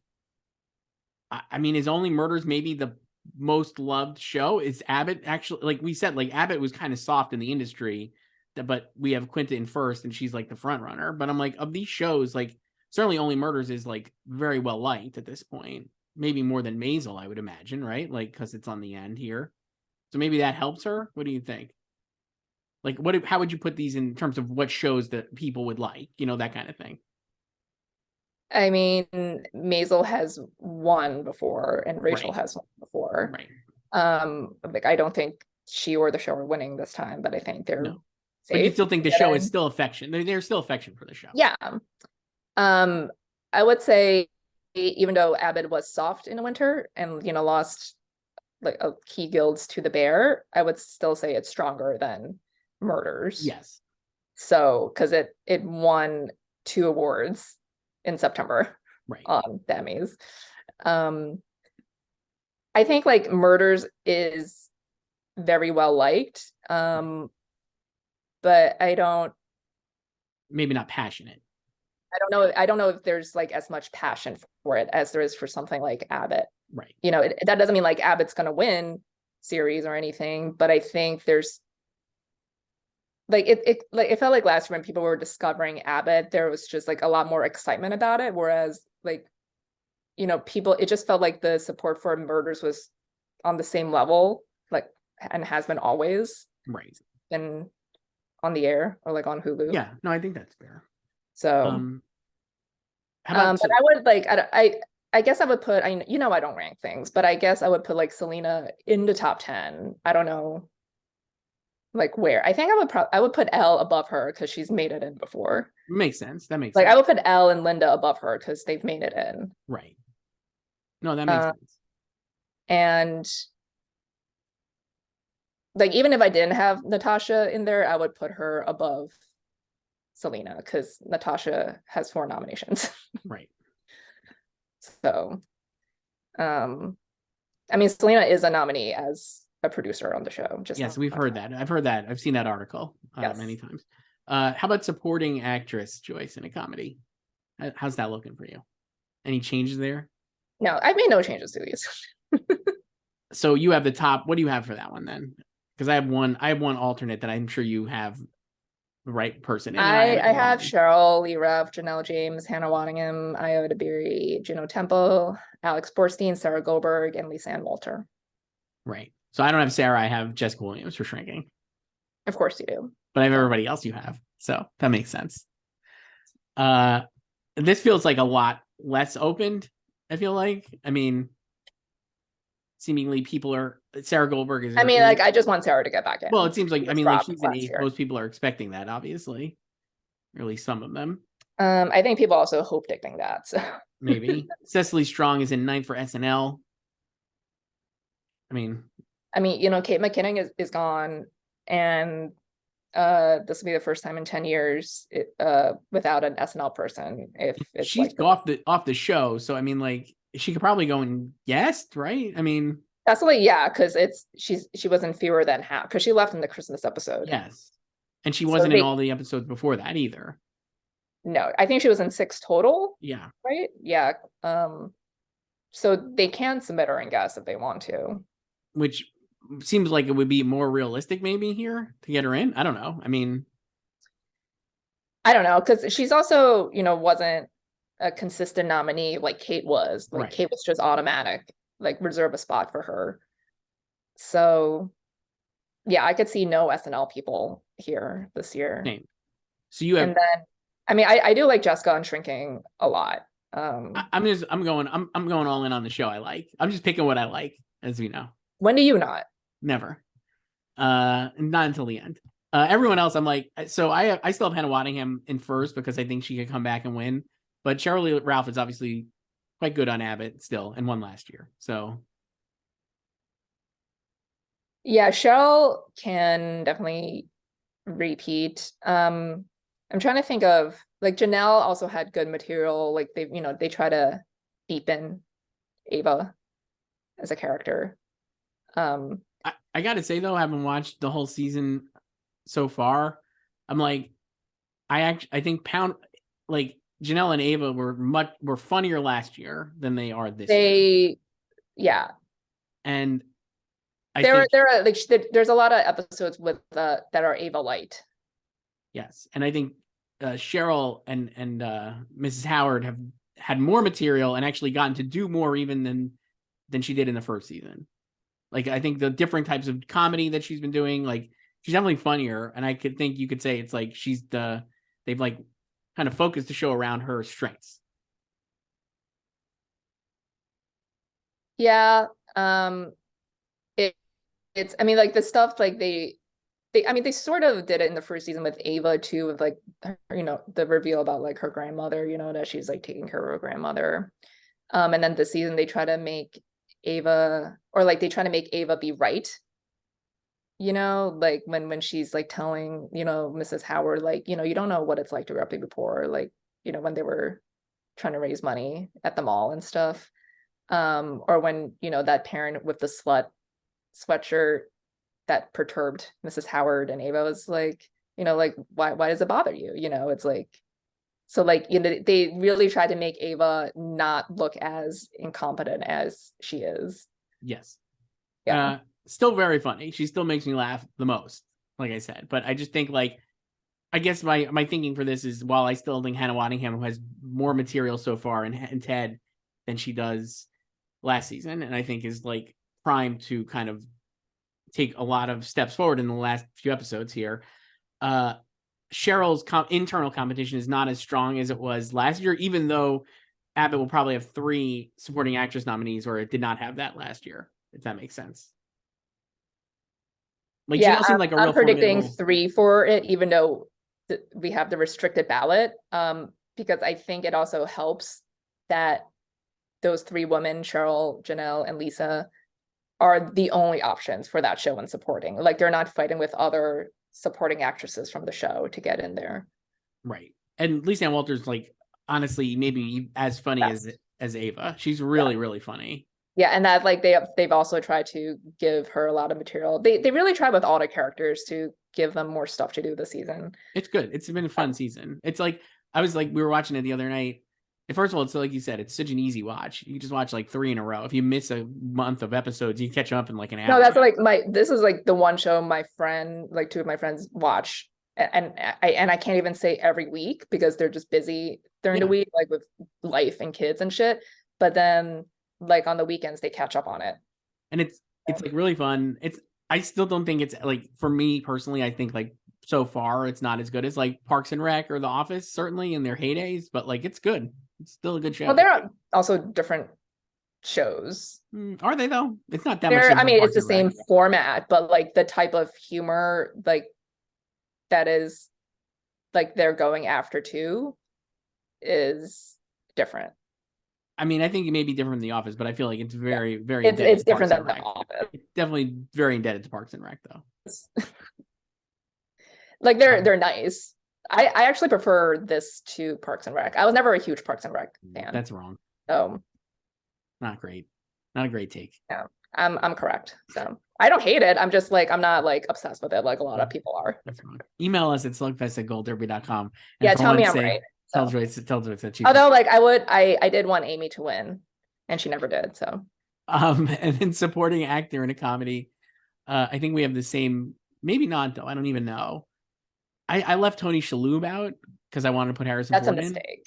I mean, is Only Murders maybe the most loved show? Is Abbott actually, like we said, like Abbott was kind of soft in the industry, but we have Quinta in first, and she's like the front runner. But I'm like, of these shows, like certainly Only Murders is like very well liked at this point, maybe more than Maisel, I would imagine, right? Like because it's on the end here, so maybe that helps her. What do you think? Like, how would you put these in terms of what shows that people would like, that kind of thing? I mean, Maisel has won before and Rachel Right. has won before. Right. Like I don't think she or the show are winning this time, but I think they're No. But you safe still think the to get show in. is still affection. There's still affection for the show. Yeah. I would say even though Abbott was soft in the winter and lost like key guilds to the Bear, I would still say it's stronger than Murders. Yes. So because it won 2 awards in September Right. on the Emmys. I think like Murders is very well liked. But I don't Maybe not passionate. I don't know if there's like as much passion for it as there is for something like Abbott. Right. That doesn't mean like Abbott's gonna win series or anything, but I think there's like it felt like last year when people were discovering Abbott, there was just like a lot more excitement about it. Whereas like, people, it just felt like the support for Murders was on the same level, like, and has been always. Right. Been on the air or like on Hulu. Yeah. No, I think that's fair. So, how about? But I would like I guess I would put I don't rank things, but I guess I would put like Selena in the top 10. I don't know. Like where I think I would put Elle above her because she's made it in before. Makes sense. That makes like sense. I would put Elle and Linda above her because they've made it in. Right. No, that makes sense. And like even if I didn't have Natasha in there, I would put her above Selena because Natasha has 4 nominations. Right. So, I mean, Selena is a nominee as a producer on the show. Yes, we've heard that. I've heard that. I've seen that article Yes. many times. How about supporting actress, Joyce, in a comedy? How's that looking for you? Any changes there? No, I've made no changes to these. So you have the top. What do you have for that one then? Because I have one alternate that I'm sure you have the right person in. And I have Cheryl Lee Ruff, Janelle James, Hannah Waddingham, Io DeBerry, Juno Temple, Alex Borstein, Sarah Goldberg, and Lisa Ann Walter. Right. So I don't have Sarah. I have Jessica Williams for Shrinking. Of course you do. But I have everybody else you have. So that makes sense. This feels like a lot less opened, I feel like. I mean, seemingly people are Sarah Goldberg is. I mean, like, I just want Sarah to get back in. Well, it seems like like she's an eighth. Most people are expecting that, obviously. Or at least some of them. I think people also hope they think that. So maybe. Cecily Strong is in 9th for SNL. I mean, Kate McKinnon is gone, and this will be the first time in 10 years without an SNL person. If it's she's off the show, so I mean, like, she could probably go and guest, right? I mean, Cecily, yeah, because she was in fewer than half because she left in the Christmas episode. Yes, and she wasn't in all the episodes before that either. No, I think she was in 6 total. Yeah. Right. Yeah. So they can submit her and guest if they want to. Which seems like it would be more realistic maybe here to get her in. I don't know. I mean, I don't know, because she's also, wasn't a consistent nominee like Kate was. Like, right. Kate was just automatic, like reserve a spot for her. So yeah, I could see no SNL people here this year. Same. So you have, and then I do like Jessica on Shrinking a lot. I'm going all in on the show I like. I'm just picking what I like, as we know. When do you not? Never. Not until the end. Everyone else, I'm like, so I still have Hannah Waddingham in first because I think she could come back and win. But Cheryl Lee Ralph is obviously quite good on Abbott still and won last year. So yeah, Cheryl can definitely repeat. I'm trying to think of, like, Janelle also had good material. Like, they try to deepen Ava as a character. I gotta say though, I haven't watched the whole season so far. I'm like, I think Janelle and Ava were funnier last year than they are this year. Yeah. And there's a lot of episodes with that are Ava light. Yes, and I think Cheryl and Mrs. Howard have had more material and actually gotten to do more even than she did in the first season. Like, I think the different types of comedy that she's been doing, like, she's definitely funnier. And I could think you could say it's like they've like kind of focused the show around her strengths. Yeah. It's like the stuff, like they sort of did it in the first season with Ava too, with like, the reveal about like her grandmother, that she's like taking care of her grandmother. And then this season they try to make Ava be right. Like when she's like telling, Mrs. Howard, like, you don't know what it's like to grow up to be poor, like, when they were trying to raise money at the mall and stuff. Or when, that parent with the sweatshirt that perturbed Mrs. Howard, and Ava was like, like, why does it bother you? It's like, so like, they really tried to make Ava not look as incompetent as she is. Yes. Yeah. Still very funny. She still makes me laugh the most, like I said. But I just think, like, I guess my thinking for this is, while I still think Hannah Waddingham has more material so far in Ted than she does last season, and I think is like primed to kind of take a lot of steps forward in the last few episodes here. Cheryl's internal competition is not as strong as it was last year, even though Abbott will probably have 3 supporting actress nominees, or it did not have that last year, if that makes sense. Like, yeah, Janelle seemed like a real I'm predicting formidable... 3 for it, even though we have the restricted ballot, because I think it also helps that those 3 women, Cheryl, Janelle, and Lisa, are the only options for that show in supporting. Like, they're not fighting with other supporting actresses from the show to get in there. Right. And Lisa Ann Walters, like, honestly, maybe as funny as Ava. She's really, really funny. Yeah, and that, like, they've also tried to give her a lot of material. They really try with all the characters to give them more stuff to do this season. It's good. It's been a fun season. It's like we were watching it the other night. And first of all, it's like you said, it's such an easy watch. You just watch like 3 in a row. If you miss a month of episodes, you catch up in like an hour. No, that's like this is like the one show my friend, like 2 of my friends watch. And I can't even say every week because they're just busy during the week, like with life and kids and shit. But then like on the weekends, they catch up on it. And it's like really fun. I still don't think it's like, for me personally, I think like so far it's not as good as like Parks and Rec or The Office, certainly in their heydays, but like it's good. It's still a good show. Well, they're also different shows. Are they though? It's not that much. I mean, it's the same format, but like the type of humor like that is like they're going after too is different. I mean, I think it may be different than The Office, but I feel like it's very, very. It's different than The Office. It's definitely very indebted to Parks and Rec, though. Like they're nice. I actually prefer this to Parks and Rec. I was never a huge Parks and Rec fan. That's wrong. Not great. Not a great take. Yeah, I'm correct. So I don't hate it. I'm just like I'm not like obsessed with it like a lot of people are. That's wrong. Email us at slugfest@goldderby.com. Yeah, tell me I'm right. Tell Joyce that you. Although like I did want Amy to win, and she never did. So. And then supporting actor in a comedy. I think we have the same. Maybe not though. I don't even know. I left Tony Shalhoub out because I wanted to put Harrison Ford in. That's a mistake.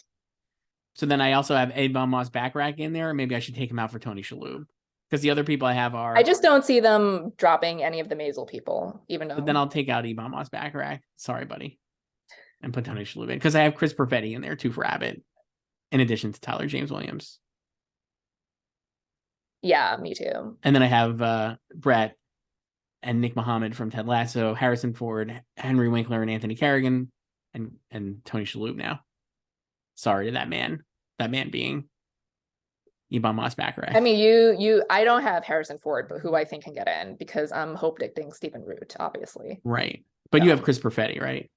So then I also have Abe Moss Backrack in there. Maybe I should take him out for Tony Shalhoub because the other people I have are. I just don't see them dropping any of the Maisel people, even though. But then I'll take out Abe Moss Backrack. Sorry, buddy. And put Tony Shalhoub in because I have Chris Perfetti in there too for Abbott, in addition to Tyler James Williams. Yeah, me too. And then I have Brett and Nick Mohammed from Ted Lasso, Harrison Ford, Henry Winkler, and Anthony Carrigan, and Tony Shalhoub now. Sorry to that man. That man being Ebon Moss Backrack. I mean, I don't have Harrison Ford, but who I think can get in because I'm hope dicting Stephen Root, obviously. Right. But you have Chris Perfetti, right?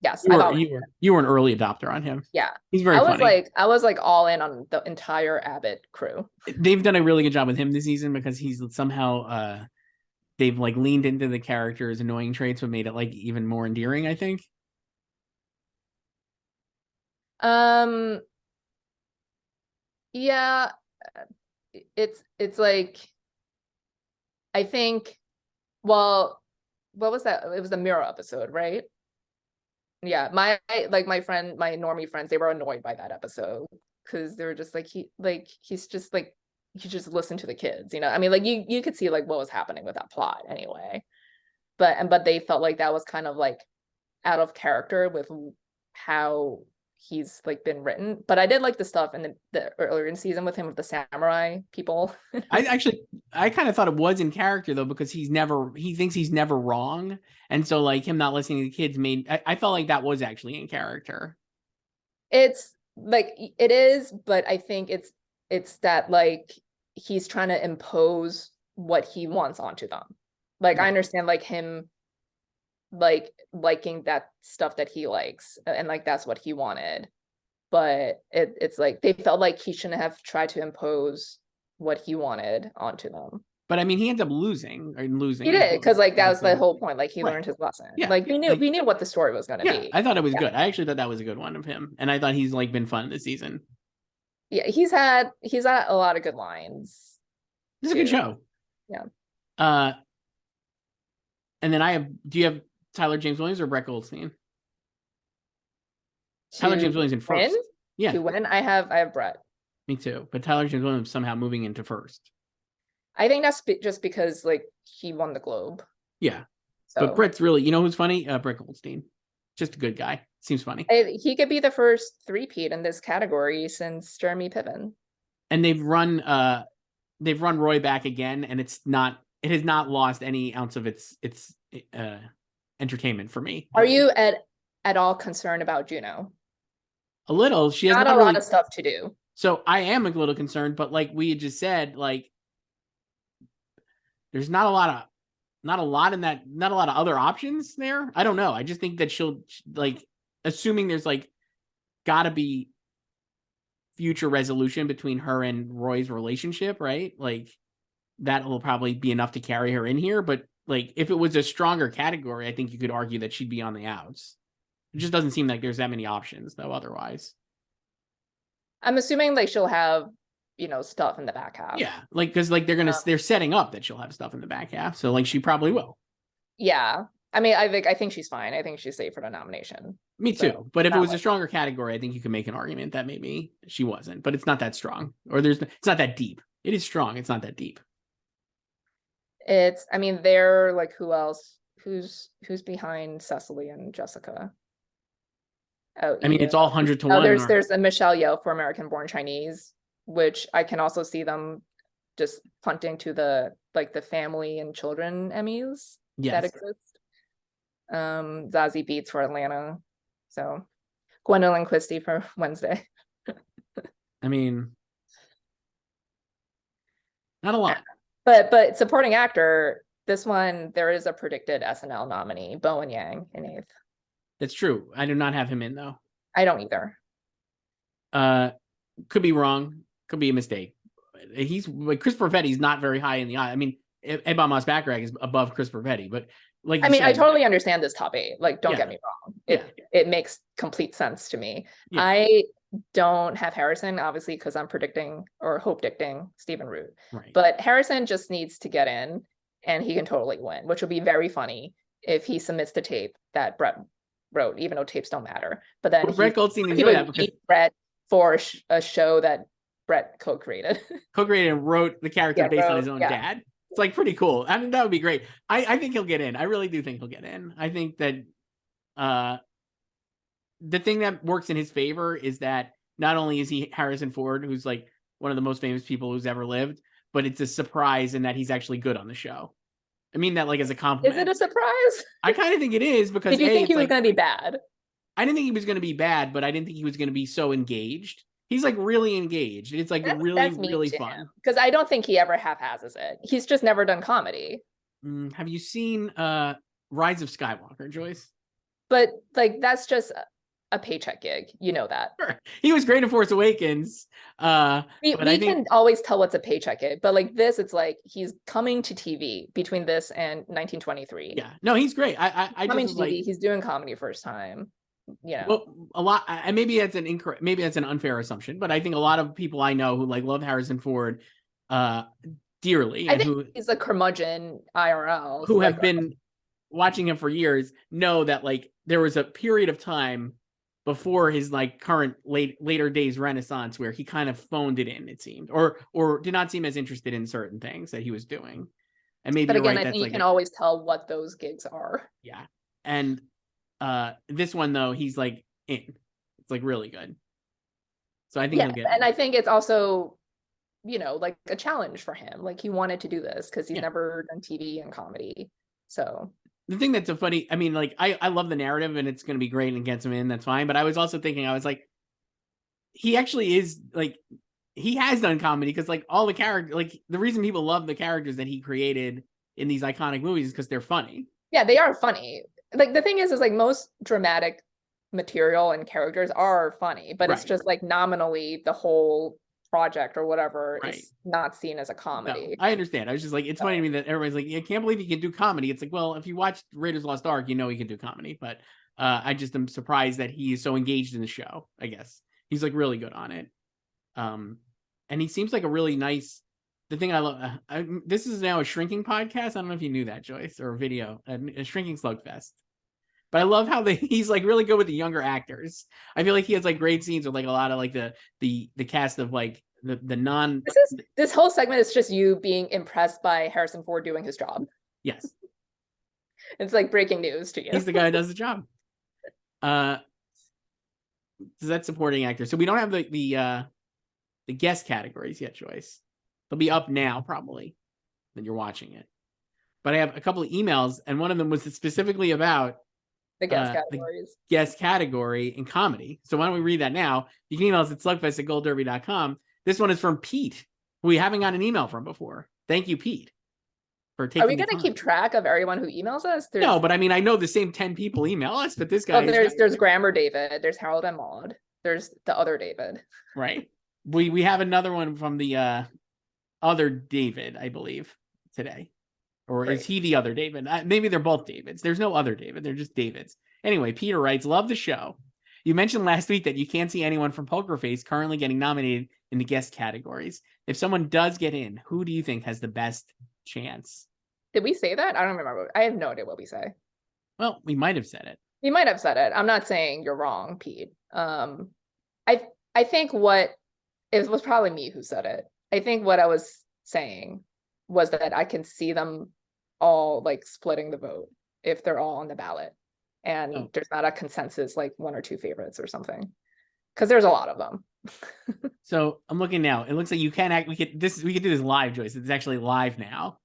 Yes. You were an early adopter on him. Yeah. He's very funny. I was like all in on the entire Abbott crew. They've done a really good job with him this season because he's somehow they've like leaned into the character's annoying traits but made it like even more endearing, I think. Yeah, it's like I think what was that? It was the Mirror episode, right? Yeah, my normie friends, they were annoyed by that episode because they were just like he's just like you just listen to the kids, you know. I mean, like you could see like what was happening with that plot anyway, but they felt like that was kind of like out of character with how he's like been written. But I did like the stuff in the earlier in season with him with the samurai people. I kind of thought it was in character though because he thinks he's never wrong, and so like him not listening to the kids I felt like that was actually in character. It's like it is, but I think it's that like he's trying to impose what he wants onto them. Like I understand like him like liking that stuff that he likes and like that's what he wanted, but it's like they felt like he shouldn't have tried to impose what he wanted onto them. But I mean, he ended up losing. He did because like that was the whole point. Like he learned his lesson. Yeah, like we knew what the story was going to be. I thought it was good. I actually thought that was a good one of him, and I thought he's like been fun this season. Yeah, he's had a lot of good lines. It's a good show. Yeah. And then do you have Tyler James Williams or Brett Goldstein? Tyler James Williams in first. Yeah. To win, I have Brett. Me too. But Tyler James Williams somehow moving into first. I think that's just because like he won the Globe. Yeah. So. But Brett's really, you know who's funny? Brett Goldstein. Just a good guy. Seems funny. He could be the first three-peat in this category since Jeremy Piven. And they've run Roy back again, and it has not lost any ounce of its entertainment for me. Are you at all concerned about Juno? A little. She has not a lot of stuff to do. So I am a little concerned, but like we had just said, like there's not a lot of other options there. I don't know. I just think that she'll like assuming there's like gotta be future resolution between her and Roy's relationship, right? Like that will probably be enough to carry her in here, but like if it was a stronger category, I think you could argue that she'd be on the outs. It just doesn't seem like there's that many options though otherwise. I'm assuming like she'll have, stuff in the back half. Yeah, like because like they're setting up that she'll have stuff in the back half, so like she probably will. Yeah, I mean, I think she's fine. I think she's safe for the nomination. Me too. So, but if it was a stronger category, I think you could make an argument that maybe she wasn't. But it's not that strong, or it's not that deep. It is strong. It's not that deep. I mean, they're like, who else? Who's behind Cecily and Jessica? Oh, I mean, it's all 100 to 1. Oh, there's a Michelle Yeoh for American Born Chinese, which I can also see them just punting to the family and children Emmys that exist. Zazie Beetz for Atlanta. So Gwendolyn Christie for Wednesday. I mean, not a lot. But supporting actor, this one, there is a predicted SNL nominee, Bowen Yang in 8th. That's true. I do not have him in though. I don't either. Could be wrong. Could be a mistake. He's like Chris Perfetti's not very high in the eye. I mean, Ebon Moss-Bachrach is above Chris Perfetti, but like I mean, I totally understand this top 8. Like, don't get me wrong. It makes complete sense to me. Yeah. I don't have Harrison, obviously, because I'm predicting or hope-dicting Stephen Root. Right. But Harrison just needs to get in, and he can totally win, which will be very funny if he submits the tape that Brett wrote, even though tapes don't matter. But then Brett Goldstein enjoyed that because Brett for a show that Brett co-created and wrote the character based on his own dad. It's like pretty cool. I mean, that would be great. I think he'll get in. I really do think he'll get in. I think that the thing that works in his favor is that not only is he Harrison Ford, who's like one of the most famous people who's ever lived, but it's a surprise in that he's actually good on the show. I mean that like as a compliment. Is it a surprise? I kind of think it is because did you think he was going to be bad? I didn't think he was going to be bad, but I didn't think he was going to be so engaged. He's like really engaged. It's like really fun. Because I don't think he ever half-asses it. He's just never done comedy. Have you seen Rise of Skywalker, Joyce? But like that's just a paycheck gig. You know that. Sure. He was great in Force Awakens. We can always tell what's a paycheck gig, but like this, it's like he's coming to TV between this and 1923. Yeah, no, he's great. I coming just to TV, like he's doing comedy first time. Yeah, well, a lot, and maybe that's an unfair assumption, but I think a lot of people I know who like love Harrison Ford dearly, I think he's a curmudgeon IRL, who have been watching him for years, know that like there was a period of time before his like current later days renaissance where he kind of phoned it in, it seemed, or did not seem as interested in certain things that he was doing. And maybe, but again, right, I think you can always tell what those gigs are. Yeah, and this one though, he's like in. It's like really good. So I think he'll get and I think it's also, like a challenge for him. Like he wanted to do this because he's never done TV and comedy. So the thing that's so funny, I mean, like I love the narrative and it's gonna be great and gets him in, that's fine. But I was also thinking, I was like, he actually is like he has done comedy because like all the characters, like the reason people love the characters that he created in these iconic movies is because they're funny. Yeah, they are funny. Like the thing is like most dramatic material and characters are funny, but it's just like nominally the whole project or whatever is not seen as a comedy. No, I understand. I was just like, it's funny to me that everybody's like, I can't believe he can do comedy. It's like, well, if you watch Raiders Lost Ark, you know he can do comedy. But I just am surprised that he is so engaged in the show. I guess he's like really good on it, and he seems like a really nice. The thing I love, this is now a shrinking podcast. I don't know if you knew that, Joyce, or a video, a shrinking slugfest. But I love how he's like really good with the younger actors. I feel like he has like great scenes with like a lot of like the cast of like the non. This whole segment is just you being impressed by Harrison Ford doing his job. Yes, it's like breaking news to you. He's the guy who does the job. So that's supporting actor. So we don't have the guest categories yet, Joyce. They'll be up now probably when you're watching it. But I have a couple of emails, and one of them was specifically about the guest categories. The guest category in comedy. So why don't we read that now? You can email us at slugfest@goldderby.com. This one is from Pete, who we haven't got an email from before. Thank you, Pete, for taking. Are we going to keep track of everyone who emails us? No, but I mean, I know the same 10 people email us, but this guy. There's Grammar David. There's Harold and Maude. There's the other David. Right. We have another one from the other David, I believe, today. Or is Great. he the other David? Maybe they're both Davids. There's no other David. They're just Davids. Anyway, Peter writes, love the show. You mentioned last week that you can't see anyone from Poker Face currently getting nominated in the guest categories. If someone does get in, who do you think has the best chance? Did we say that? I don't remember. I have no idea what we say. Well, we might have said it. You might have said it. I'm not saying you're wrong, Pete. I think what it was probably me who said it. I think what I was saying was that I can see them all like splitting the vote if they're all on the ballot, and there's not a consensus like one or two favorites or something, because there's a lot of them. So I'm looking now. It looks like you can act. We could do this live, Joyce. It's actually live now.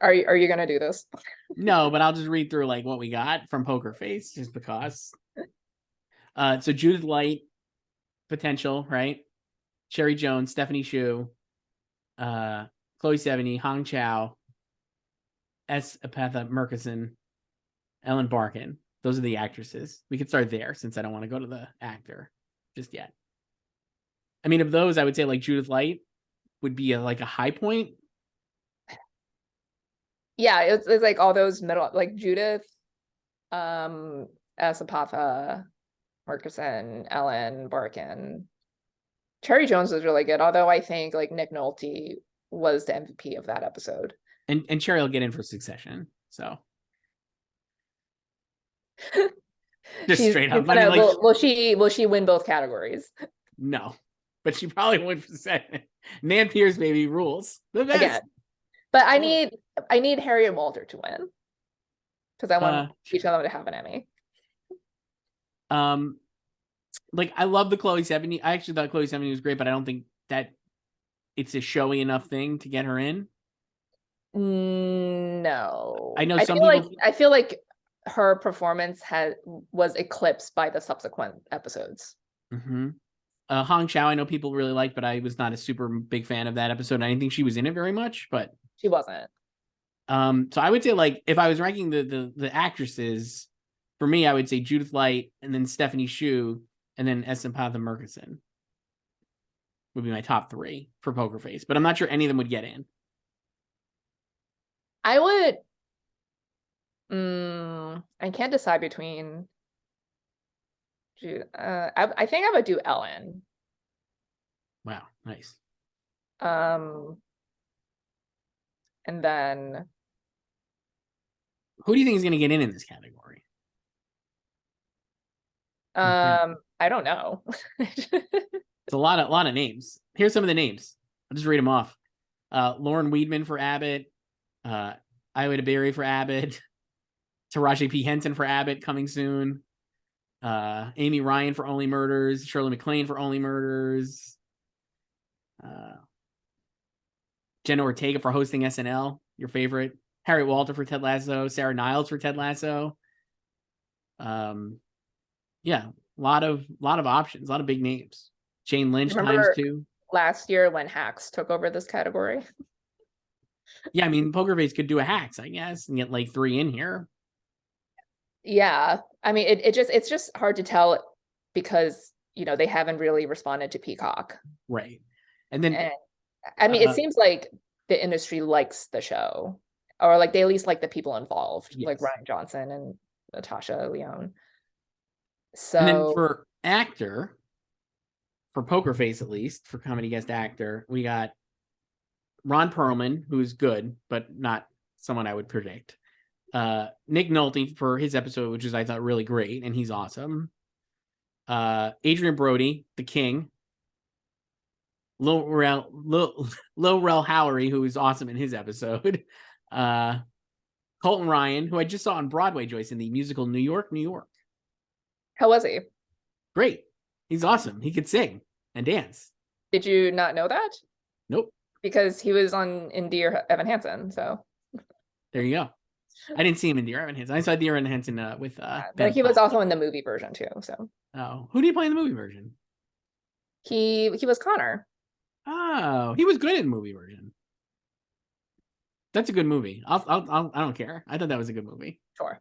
Are you gonna do this? No, but I'll just read through like what we got from Poker Face just because. So Judith Light, potential, right? Sherry Jones, Stephanie Hsu, Chloe Sevigny, Hong Chow, S. Apatha Murkison, Ellen Barkin. Those are the actresses. We could start there since I don't want to go to the actor just yet. I mean, of those, I would say like Judith Light would be like a high point. Yeah, it's like all those middle, like Judith, Asapatha, Murkison, Ellen Barkin. Cherry Jones was really good, although I think like Nick Nolte was the MVP of that episode. And Cherry will get in for Succession, so just straight up. I mean, like, will she win both categories? No, but she probably win for second. Nan Pierce, baby, rules the best. Again. But I need Harry and Walter to win because I want each of them to have an Emmy. Like I love the Chloe Sevigny. I actually thought Chloe Sevigny was great, but I don't think that it's a showy enough thing to get her in. No, I know some people. I feel like her performance was eclipsed by the subsequent episodes. Mm-hmm. Hong Chow, I know people really like, but I was not a super big fan of that episode. I didn't think she was in it very much, but she wasn't. So I would say like if I was ranking the actresses, for me, I would say Judith Light and then Stephanie Hsu and then Esapatha Murkison would be my top three for Poker Face, but I'm not sure any of them would get in. I would. I can't decide between. I think I would do Ellen. Wow, nice. And then who do you think is going to get in this category? I don't know. It's a lot of names. Here's some of the names. I'll just read them off. Lauren Weedman for Abbott. Iowa DeBerry for Abbott. Taraji P. Henson for Abbott coming soon. Amy Ryan for Only Murders. Shirley MacLaine for Only Murders. Jenna Ortega for hosting SNL, your favorite. Harry Walter for Ted Lasso. Sarah Niles for Ted Lasso. Yeah, a lot of options, a lot of big names. Jane Lynch times two. Last year when Hacks took over this category. Yeah, I mean, Poker Face could do a Hacks, I guess, and get like 3 in here. Yeah, I mean, it's just hard to tell because they haven't really responded to Peacock, right? And then, I mean, it seems like the industry likes the show, or like they at least like the people involved, yes. like Ryan Johnson and Natasha Lyonne. So, and then for actor, for Poker Face at least, for comedy guest actor, we got Ron Perlman, who's good, but not someone I would predict. Nick Nolte for his episode, which is I thought really great, and he's awesome. Adrian Brody, the King. Lil Rel Howery, who is awesome in his episode. Colton Ryan, who I just saw on Broadway, Joyce, in the musical New York, New York. How was he? Great. He's awesome. He could sing and dance. Did you not know that? Nope. Because he was in Dear Evan Hansen, so. There you go. I didn't see him in Dear Evan Hansen. I saw Dear Evan Hansen with but he was also in the movie version too, so. Oh, who do you play in the movie version? He was Connor. Oh, he was good in the movie version. That's a good movie. I don't care. I thought that was a good movie. Sure.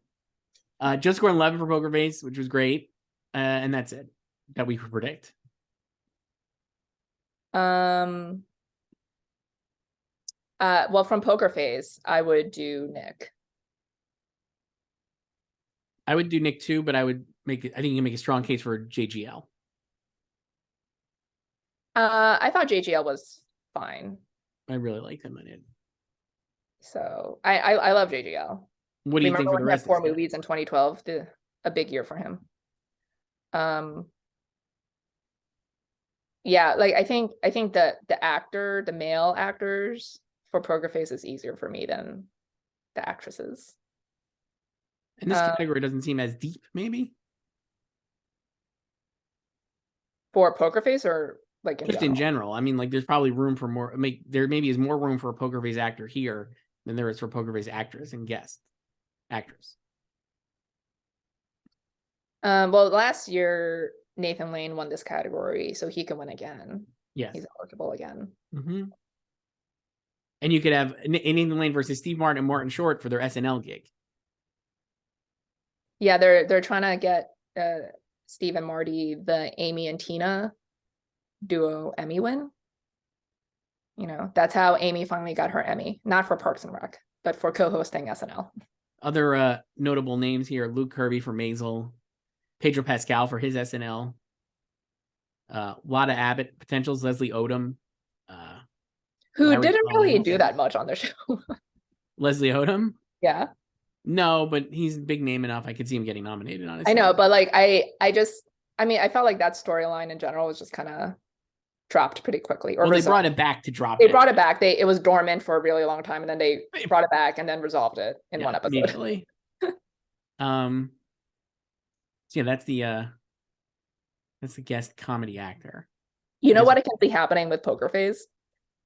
Just Gordon-Levitt for Poker Face, which was great. And that's it that we could predict. Well, from Poker Face, I would do Nick. I would do Nick too, but I think you can make a strong case for JGL. I thought JGL was fine. I really liked him in it. So I love JGL. What do you think for the rest of 4 movies in 2012? A big year for him. Yeah, like I think that the male actors for Poker Face is easier for me than the actresses. And this category doesn't seem as deep, maybe? For Poker Face or like in just general? In general. I mean, like there's probably room for more. There maybe is more room for a Poker Face actor here than there is for Poker Face actress and guest actress. Well, last year Nathan Lane won this category, so he can win again. Yes, he's eligible again. Mm-hmm. And you could have Nathan Lane versus Steve Martin and Martin Short for their SNL gig. Yeah, they're trying to get Steve and Marty the Amy and Tina duo Emmy win. You know, that's how Amy finally got her Emmy, not for Parks and Rec, but for co-hosting SNL. Other notable names here: Luke Kirby for Maisel, Pedro Pascal for his SNL, Lotta Abbott potentials, Leslie Odom, who Larry didn't Collins. really do that much on the show. Leslie Odom? Yeah. No, but he's a big name enough. I could see him getting nominated, honestly. I know, but like I mean, I felt like that storyline in general was just kind of dropped pretty quickly. Or well, they brought it back to drop it. They brought it back. It was dormant for a really long time, and then they They brought it back and then resolved it in one episode. Immediately. So yeah, that's the guest comedy actor. You know what I can see happening with Poker Face?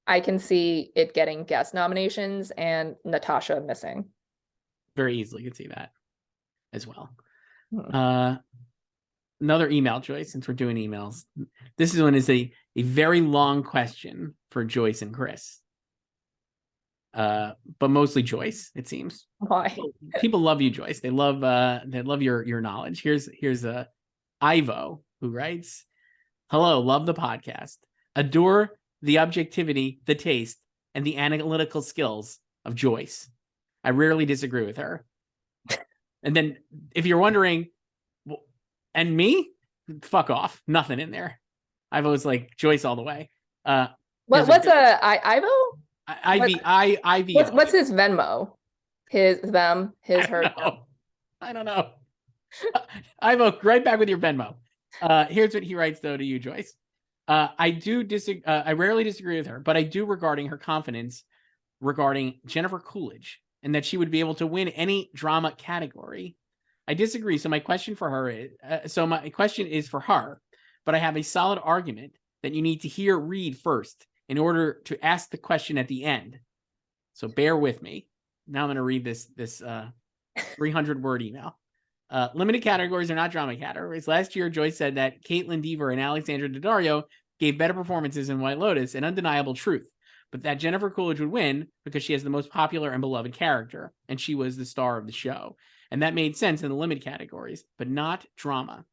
I can see it getting guest nominations and Natasha missing. Very easily could see that as well. Another email, Joyce, since we're doing emails. This one is a very long question for Joyce and Chris. But mostly Joyce, it seems. Why? People love you, Joyce. They love your knowledge. Here's Ivo, who writes, "Hello, love the podcast. Adore the objectivity, the taste, and the analytical skills of Joyce. I rarely disagree with her." And then if you're wondering, and me, fuck off. Nothing in there. I've always like Joyce all the way. What's Ivo? IV. What's his Venmo? His, them, his, her. I don't know. Ivo, right back with your Venmo. Here's what he writes though to you, Joyce. I rarely disagree with her, but I do regarding her confidence regarding Jennifer Coolidge and that she would be able to win any drama category. I disagree. So my question for her is, for her, but I have a solid argument that you need to read first in order to ask the question at the end. So bear with me. Now I'm going to read this 300-word email. Limited categories are not drama categories. Last year, Joyce said that Caitlin Dever and Alexandra Daddario gave better performances in White Lotus, an undeniable truth, but that Jennifer Coolidge would win because she has the most popular and beloved character, and she was the star of the show. And that made sense in the limited categories, but not drama.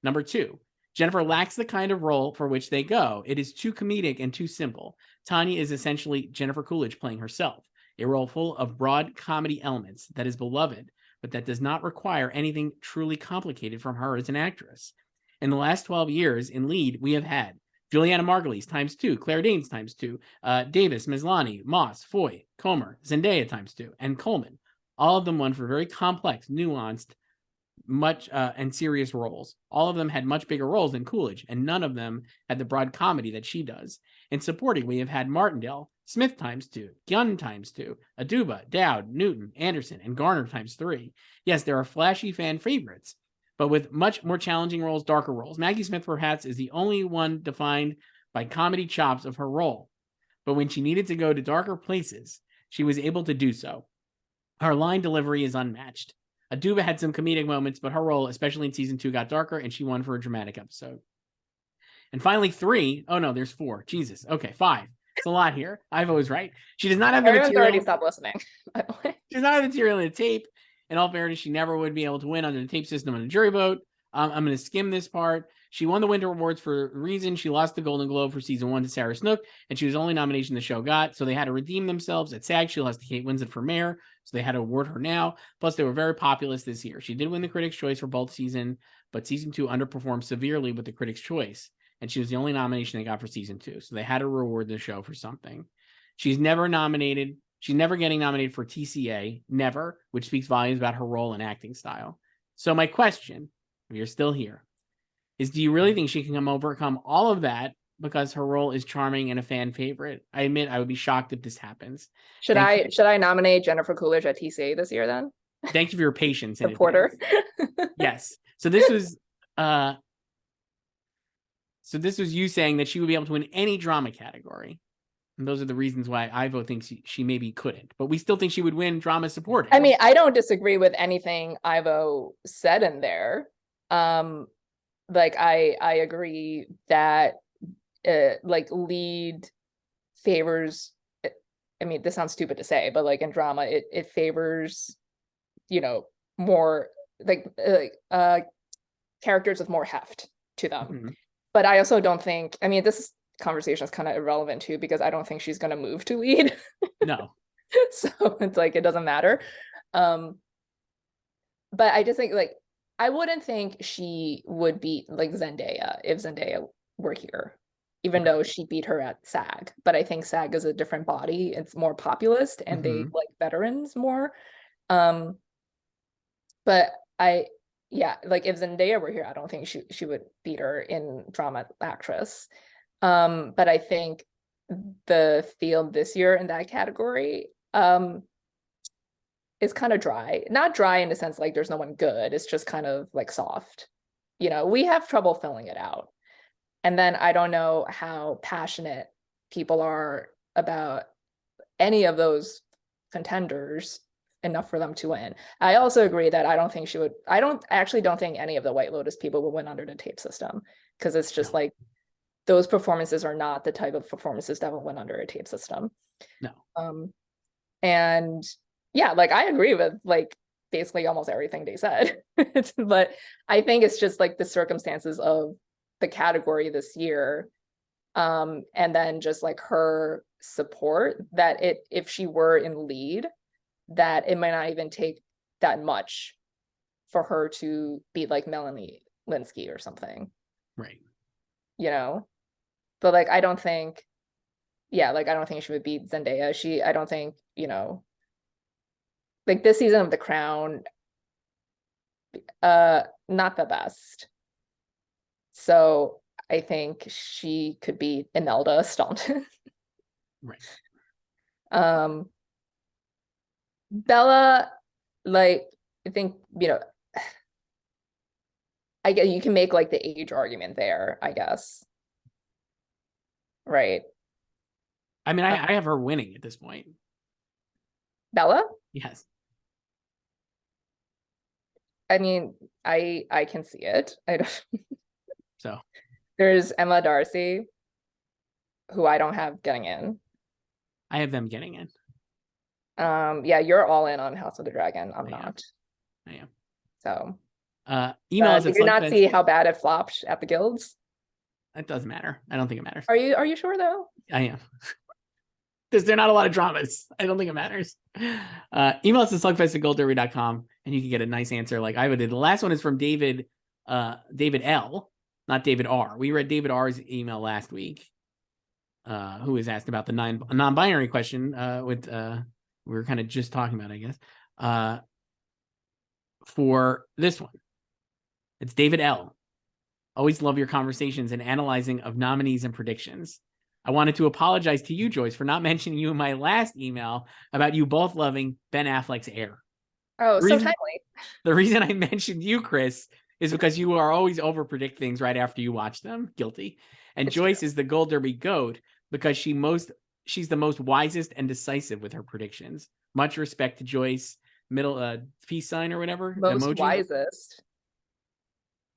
Number 2, Jennifer lacks the kind of role for which they go. It is too comedic and too simple. Tanya is essentially Jennifer Coolidge playing herself, a role full of broad comedy elements that is beloved, but that does not require anything truly complicated from her as an actress. In the last 12 years in lead, we have had Juliana Margulies ×2, Claire Danes ×2, Davis, Maslany, Moss, Foy, Comer, Zendaya ×2, and Coleman. All of them won for very complex, nuanced, much and serious roles. All of them had much bigger roles than Coolidge, and none of them had the broad comedy that she does. In supporting, we have had Martindale, Smith ×2, Yeun ×2, Aduba, Dowd, Newton, Anderson, and Garner ×3. Yes, there are flashy fan favorites, but with much more challenging roles, darker roles. Maggie Smith, perhaps, is the only one defined by comedy chops of her role. But when she needed to go to darker places, she was able to do so. Her line delivery is unmatched. Aduba had some comedic moments, but her role, especially in season 2, got darker, and she won for a dramatic episode. And finally, 3. Oh, no, there's 4. Jesus. Okay, 5. It's a lot here. I've always right. She does not have the material. Everyone's already stopped listening. She does not have the material in the tape. In all fairness, she never would be able to win under the tape system on a jury vote. I'm going to skim this part. She won the Winter Awards for a reason. She lost the Golden Globe for season 1 to Sarah Snook, and she was the only nomination the show got. So they had to redeem themselves. At SAG, she lost to Kate Winslet for Mayor, so they had to award her now. Plus, they were very populist this year. She did win the Critics' Choice for both season, but season 2 underperformed severely with the Critics' Choice, and she was the only nomination they got for season 2. So they had to reward the show for something. She's never nominated. She's never getting nominated for TCA, never, which speaks volumes about her role and acting style. So my question, if you're still here, is do you really think she can overcome all of that because her role is charming and a fan favorite? I admit I would be shocked if this happens. Should I nominate Jennifer Coolidge at TCA this year then? Thank you for your patience. Reporter. Yes. So this was you saying that she would be able to win any drama category. And those are the reasons why Ivo thinks she maybe couldn't. But we still think she would win drama supporting. I mean, I don't disagree with anything Ivo said in there. Like I agree that like lead favors, I mean, this sounds stupid to say, but like in drama, it favors, you know, more like characters with more heft to them. Mm-hmm. But I also don't think, I mean, this conversation is kind of irrelevant too, because I don't think she's going to move to lead. No. So it's like, it doesn't matter. But I just think like, I wouldn't think she would beat like Zendaya if Zendaya were here, even though she beat her at SAG. But I think SAG is a different body. It's more populist and they like veterans more. But like if Zendaya were here, I don't think she would beat her in drama actress. But I think the field this year in that category is kind of dry. Not dry in the sense like there's no one good. It's just kind of like soft. You know, we have trouble filling it out. And then I don't know how passionate people are about any of those contenders enough for them to win. I also agree that I don't think any of the White Lotus people will win under the tape system, because it's just like those performances are not the type of performances that will win under a tape system. No. And yeah, like I agree with like basically almost everything they said. But I think it's just like the circumstances of the category this year. And then just like her support that if she were in lead, that it might not even take that much for her to beat like Melanie Linsky or something. Right. You know? But like I don't think she would beat Zendaya. I don't think, you know, like this season of The Crown, not the best. So I think she could beat Imelda Staunton. Right. Bella, like, I think, you know, I guess you can make like the age argument there, I guess. Right. I mean, I have her winning at this point. Bella? Yes. I mean, I can see it. I don't. So there's Emma Darcy, who I don't have getting in. I have them getting in. Yeah, you're all in on House of the Dragon. I'm not. I am. So emails. Did you not see how bad it flopped at the guilds? It doesn't matter. I don't think it matters. Are you sure though? I am. Because there are not a lot of dramas. I don't think it matters. Email us at slugfest@goldderby.com and you can get a nice answer like I did. The last one is from David L, not David R. We read David R's email last week, who was asked about the non-binary question with we were kind of just talking about, I guess. For this one, it's David L. Always love your conversations and analyzing of nominees and predictions. I wanted to apologize to you, Joyce, for not mentioning you in my last email about you both loving Ben Affleck's Air. Oh, so timely. The reason I mentioned you, Chris, is because you are always over-predict things right after you watch them. Guilty. And it's Joyce true. Is the Gold Derby GOAT because she's the most wisest and decisive with her predictions. Much respect to Joyce. Middle peace sign or whatever. Most emoji. Wisest.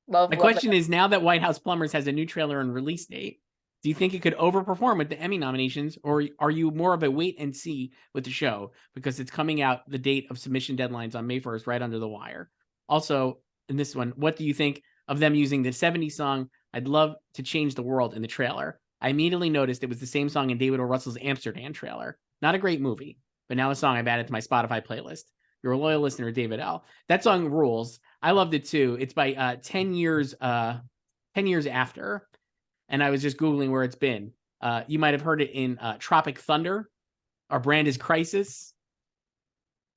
My question is, now that White House Plumbers has a new trailer and release date, do you think it could overperform with the Emmy nominations, or are you more of a wait and see with the show because it's coming out the date of submission deadlines on May 1st, right under the wire? Also, in this one, what do you think of them using the 70s song I'd love to change the world in the trailer. I immediately noticed it was the same song in David O. Russell's Amsterdam trailer. Not a great movie, but now a song I've added to my Spotify playlist. You're a loyal listener, David L. That song rules. I loved it too. It's by 10 years after. And I was just Googling where it's been. You might have heard it in Tropic Thunder. Our Brand is Crisis.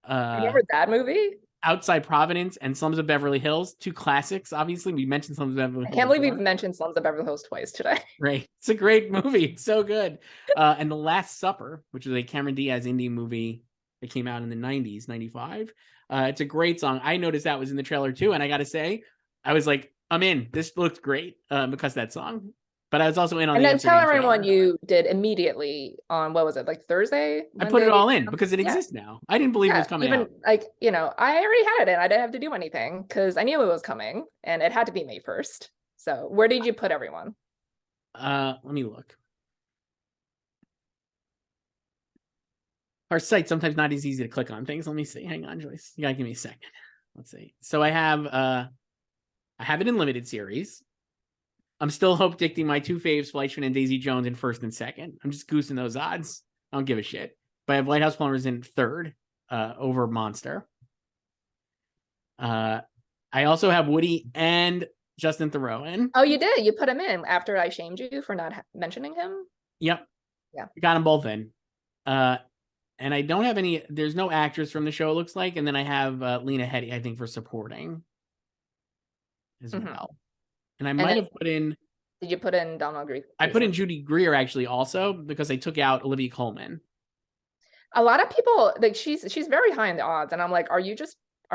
Remember that movie? Outside Providence and Slums of Beverly Hills, 2 classics. Obviously, we mentioned Slums of Beverly Hills. I can't believe we've mentioned Slums of Beverly Hills twice today. Right. It's a great movie. It's so good. And The Last Supper, which is a Cameron Diaz indie movie that came out in the 90s, 95. It's a great song. I noticed that was in the trailer too. And I got to say, I was like, I'm in. This looked great because of that song. But I was also in on and the then tell Amsterdam everyone trailer. you did immediately on, what was it, like Thursday? I put it Monday? all in because it exists now. I didn't believe it was coming even out. like, you know, I already had it and I didn't have to do anything because I knew it was coming and it had to be May 1st. So where did you put everyone? Let me look. Our site's sometimes not as easy to click on things. Let me see. Hang on, Joyce. You gotta give me a second. Let's see. So I have it in limited series. I'm still hope dicting my 2 faves, Fleischman and Daisy Jones, in 1st and 2nd. I'm just goosing those odds. I don't give a shit. But I have Lighthouse Plumbers in 3rd over Monster. I also have Woody and Justin Theroux in. Oh, you did. You put him in after I shamed you for not mentioning him. Yep. Yeah. Got them both in. And I don't have any. There's no actors from the show, it looks like. And then I have Lena Headey, I think, for supporting as well. And I might have put in. Did you put in Donald Greer? I put in Judy Greer actually also because I took out Olivia Colman. A lot of people like she's very high in the odds, and I'm like, are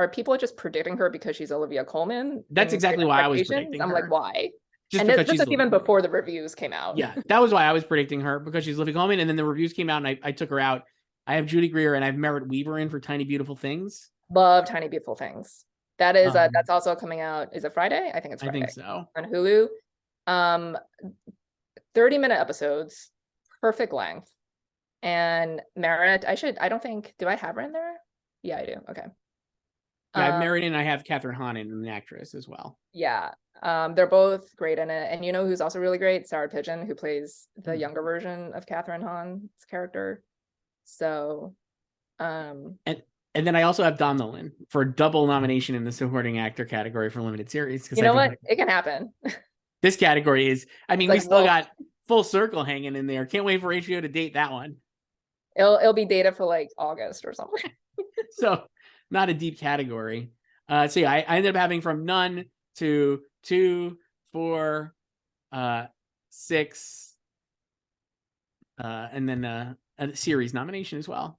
people just predicting her because she's Olivia Colman? That's exactly why I was predicting her. I'm like, why? Just and because this is even before the reviews came out. Yeah, that was why I was predicting her because she's Olivia Colman, and then the reviews came out, and I took her out. I have Judy Greer and I have Merritt Wever in for Tiny Beautiful Things. Love Tiny Beautiful Things. That is that's also coming out. Is it Friday? I think it's Friday. I think so. On Hulu. 30-minute episodes, perfect length. And Merritt, I don't think, do I have her in there? Yeah, I do. Okay. Yeah, I have Merritt and I have Catherine Hahn in, an actress as well. Yeah. They're both great in it. And you know who's also really great? Sarah Pigeon, who plays the younger version of Catherine Hahn's character. So and then I also have Don Nolan for a double nomination in the supporting actor category for limited series. You know what? It can happen. This category is, I mean, like, we still got Full Circle hanging in there. Can't wait for HBO to date that one. It'll be data for like August or something. So not a deep category. So yeah, I ended up having from none to 2, 4, 6, and then a series nomination as well.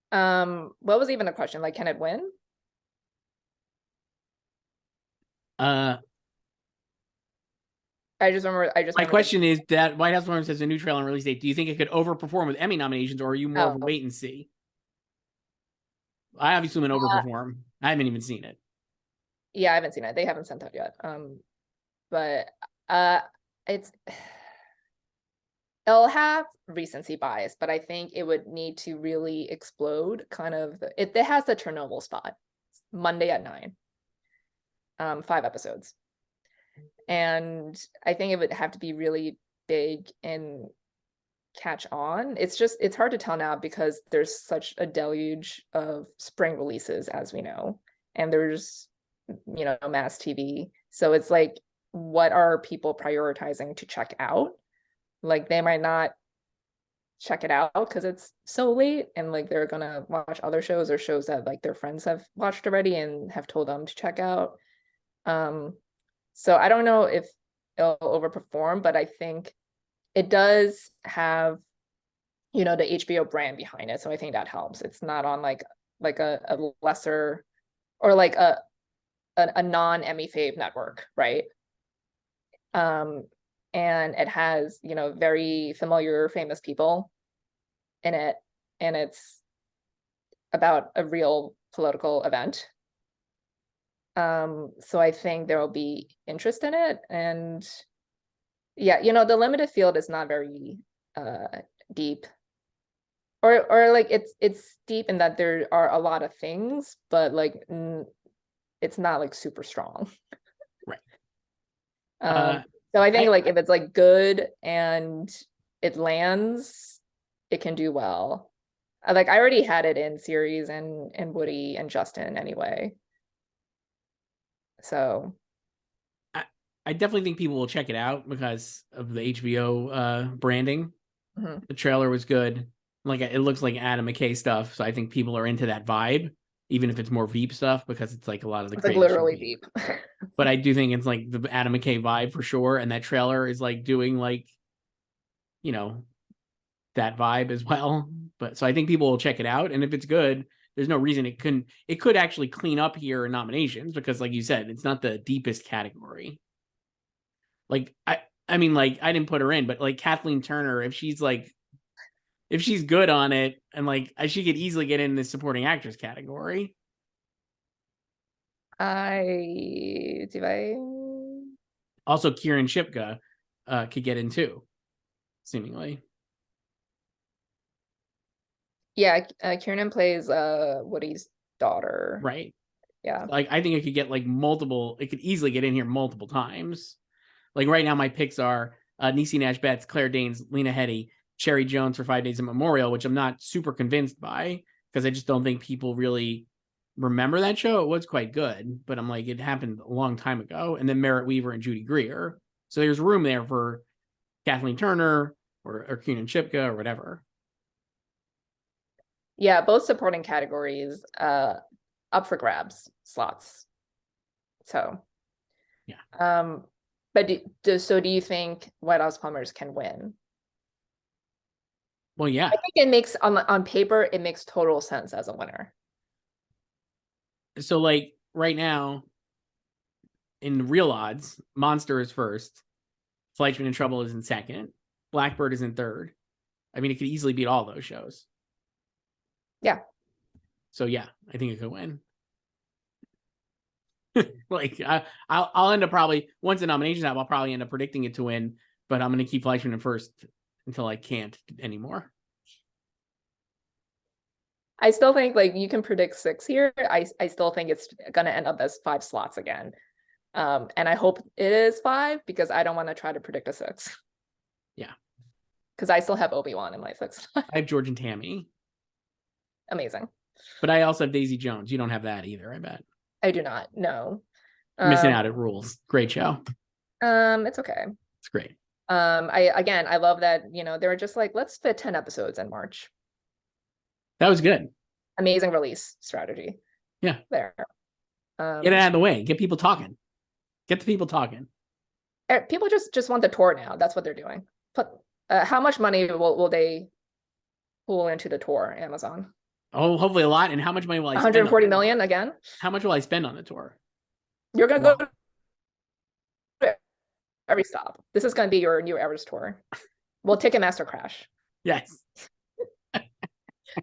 What was even the question? Like, can it win? I just remember. My question is that White House Forums has a new trailer and release date. Do you think it could overperform with Emmy nominations, or are you more of a wait and see? I obviously would overperform. I haven't even seen it. Yeah, I haven't seen it. They haven't sent out yet. But it'll have recency bias, but I think it would need to really explode. Kind of, it has the Chernobyl spot. It's Monday at 9. 5 episodes. And I think it would have to be really big and catch on. It's hard to tell now because there's such a deluge of spring releases, as we know, and there's, you know, mass TV. So it's like, what are people prioritizing to check out? Like, they might not check it out because it's so late, and like they're gonna watch other shows or shows that like their friends have watched already and have told them to check out. So I don't know if it'll overperform, but I think it does have, you know, the HBO brand behind it. So I think that helps. It's not on like a lesser or like a non-Emmy fave network, right? And it has, you know, very familiar, famous people in it, and it's about a real political event. So I think there will be interest in it. And yeah, you know, the limited field is not very deep, or like it's deep in that there are a lot of things, but like it's not like super strong. Right. Uh, So I think I like if it's like good and it lands, it can do well. I already had it in series and Woody and Justin anyway. So I, I definitely think people will check it out because of the HBO branding. mhm. The trailer was good. Like it looks like Adam McKay stuff, so I think people are into that vibe, even if it's more Veep stuff because it's like a lot of the It's like creators from literally Veep. deep. But I do think it's like the Adam McKay vibe for sure, and that trailer is like doing like, you know, that vibe as well. But so I think people will check it out, and if it's good, there's no reason it couldn't. It could actually clean up here in nominations because, like you said, it's not the deepest category. Like I mean, like I didn't put her in, but like Kathleen Turner, if she's good on it, and like she could easily get in the supporting actress category. I Also, Kieran Shipka could get in too, seemingly. yeah, Kiernan plays Woody's daughter. Right. Yeah. Like I think it could get like multiple. It could easily get in here multiple times. Like right now, my picks are Niecy Nash Betts, Claire Danes, Lena Headey, Cherry Jones for 5 Days of Memorial, which I'm not super convinced by because I just don't think people really remember that show. It was quite good, but I'm like, it happened a long time ago. And then Merritt Weaver and Judy Greer. So there's room there for Kathleen Turner or Keenan Shipka or whatever. Yeah, both supporting categories up for grabs slots. So Yeah. But do you think White House Plumbers can win? Well, yeah. I think it makes on paper it makes total sense as a winner. So like right now, in real odds, Monster is first, Fleischman in Trouble is in second, Blackbird is in third. I mean, it could easily beat all those shows. Yeah. So yeah, I think it could win. Like I'll end up probably once the nominations out, I'll probably end up predicting it to win, but I'm going to keep Fleischman in first until I can't anymore. I still think like you can predict 6 here. I still think it's gonna end up as 5 slots again. And I hope it is 5 because I don't want to try to predict a 6. Yeah. Because I still have Obi-Wan in my 6. I have George and Tammy. Amazing. But I also have Daisy Jones. You don't have that either, I bet. I do not. No. Missing out, it rules. Great show. It's okay. It's great. I love that, they were just like, let's fit 10 episodes in March. That was good. Amazing release strategy. Yeah. There. Get it out of the way. Get people talking. Get the people talking. People just want the tour now. That's what they're doing. How much money will they pull into the tour, Amazon? Oh, hopefully a lot. And how much money will I spend? 140 million again? How much will I spend on the tour? You're gonna go to every stop. This is gonna be your new Everest tour. We'll Ticketmaster crash. Yes.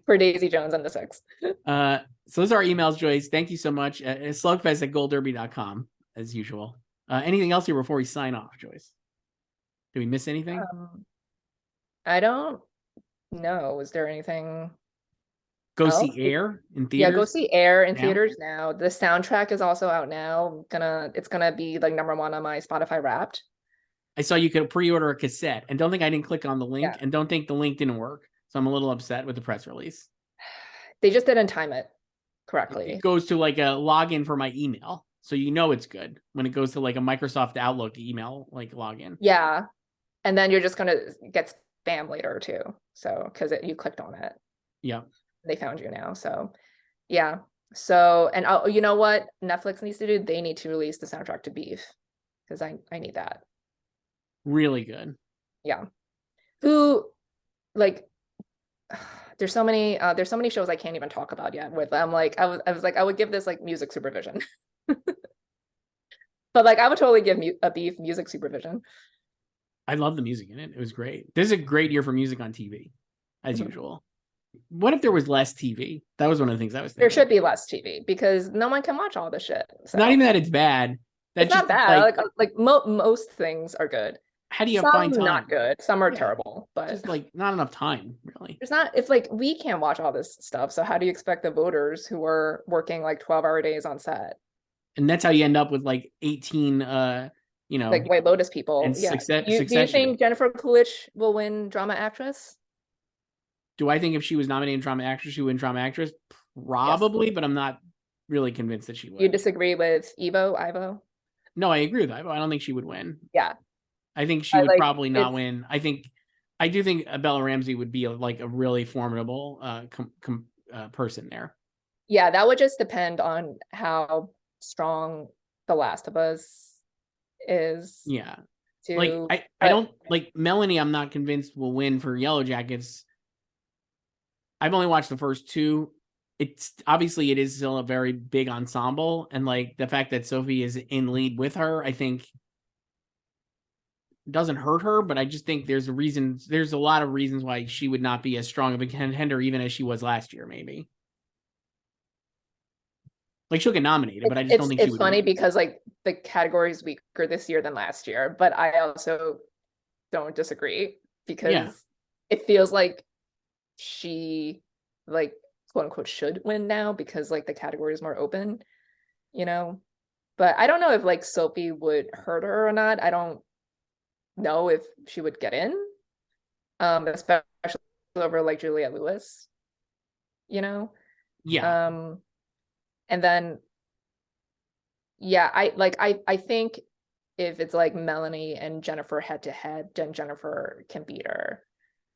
For Daisy Jones and the 6. So those are our emails, Joyce. Thank you so much. Slugfest@goldderby.com as usual. Anything else here before we sign off, Joyce? Did we miss anything? I don't know. Is there anything? Go see Air in theaters. Yeah, go see Air in theaters now. The soundtrack is also out now. It's gonna be like #1 on my Spotify Wrapped. I saw you could pre-order a cassette, and don't think I didn't click on the link, and don't think the link didn't work. So I'm a little upset with the press release. They just didn't time it correctly. It goes to like a login for my email, so it's good when it goes to like a Microsoft Outlook email like login. Yeah, and then you're just gonna get spam later too. So because you clicked on it. Yeah. They found you now. So yeah. So and you know what Netflix needs to do? They need to release the soundtrack to Beef because I need that. Really good. Yeah. Who like there's so many shows I can't even talk about yet with them. Like I was like I would give this like music supervision. But like I would totally give a Beef music supervision. I love the music in it. It was great. This is a great year for music on TV, as usual. What if there was less TV? That was one of the things I was thinking. There should be less TV because no one can watch all this shit. So. Not even that it's bad. It's not bad. Like most things are good. How do you find time? Not good. Some are terrible, but just like not enough time, really. There's not. If like we can't watch all this stuff, so how do you expect the voters who are working like 12-hour days on set? And that's how you end up with like 18 you know, like White Lotus people. and Yeah. Do you Succession. think Jennifer Coolidge will win drama actress? Do I think if she was nominated drama actress, she would win drama actress? Yes. Probably, but I'm not really convinced that she You would. disagree with Ivo? No, I agree with that, but I don't think she would win. Yeah. I think she I would like probably not it's win. I do think Bella Ramsey would be like a really formidable person there. yeah, that would just depend on how strong The Last of Us is Yeah. Like too. I But don't like Melanie, I'm not convinced will win for Yellow Jackets. I've only watched the first two. It's obviously it is still a very big ensemble, and like the fact that Sophie is in lead with her, I think doesn't hurt her, but I just think there's a lot of reasons why she would not be as strong of a contender even as she was last year, maybe. Like she'll get nominated, but I just don't think she it's would funny win. because like the category is weaker this year than last year, but I also don't disagree Yeah. because it feels like she like quote unquote should win now because like the category is more open, you know. But I don't know if like Sophie would hurt her or not. I don't know if she would get in, especially over like Juliette Lewis, you know. Yeah. And then yeah, I think if it's like Melanie and Jennifer head to head, then Jennifer can beat her.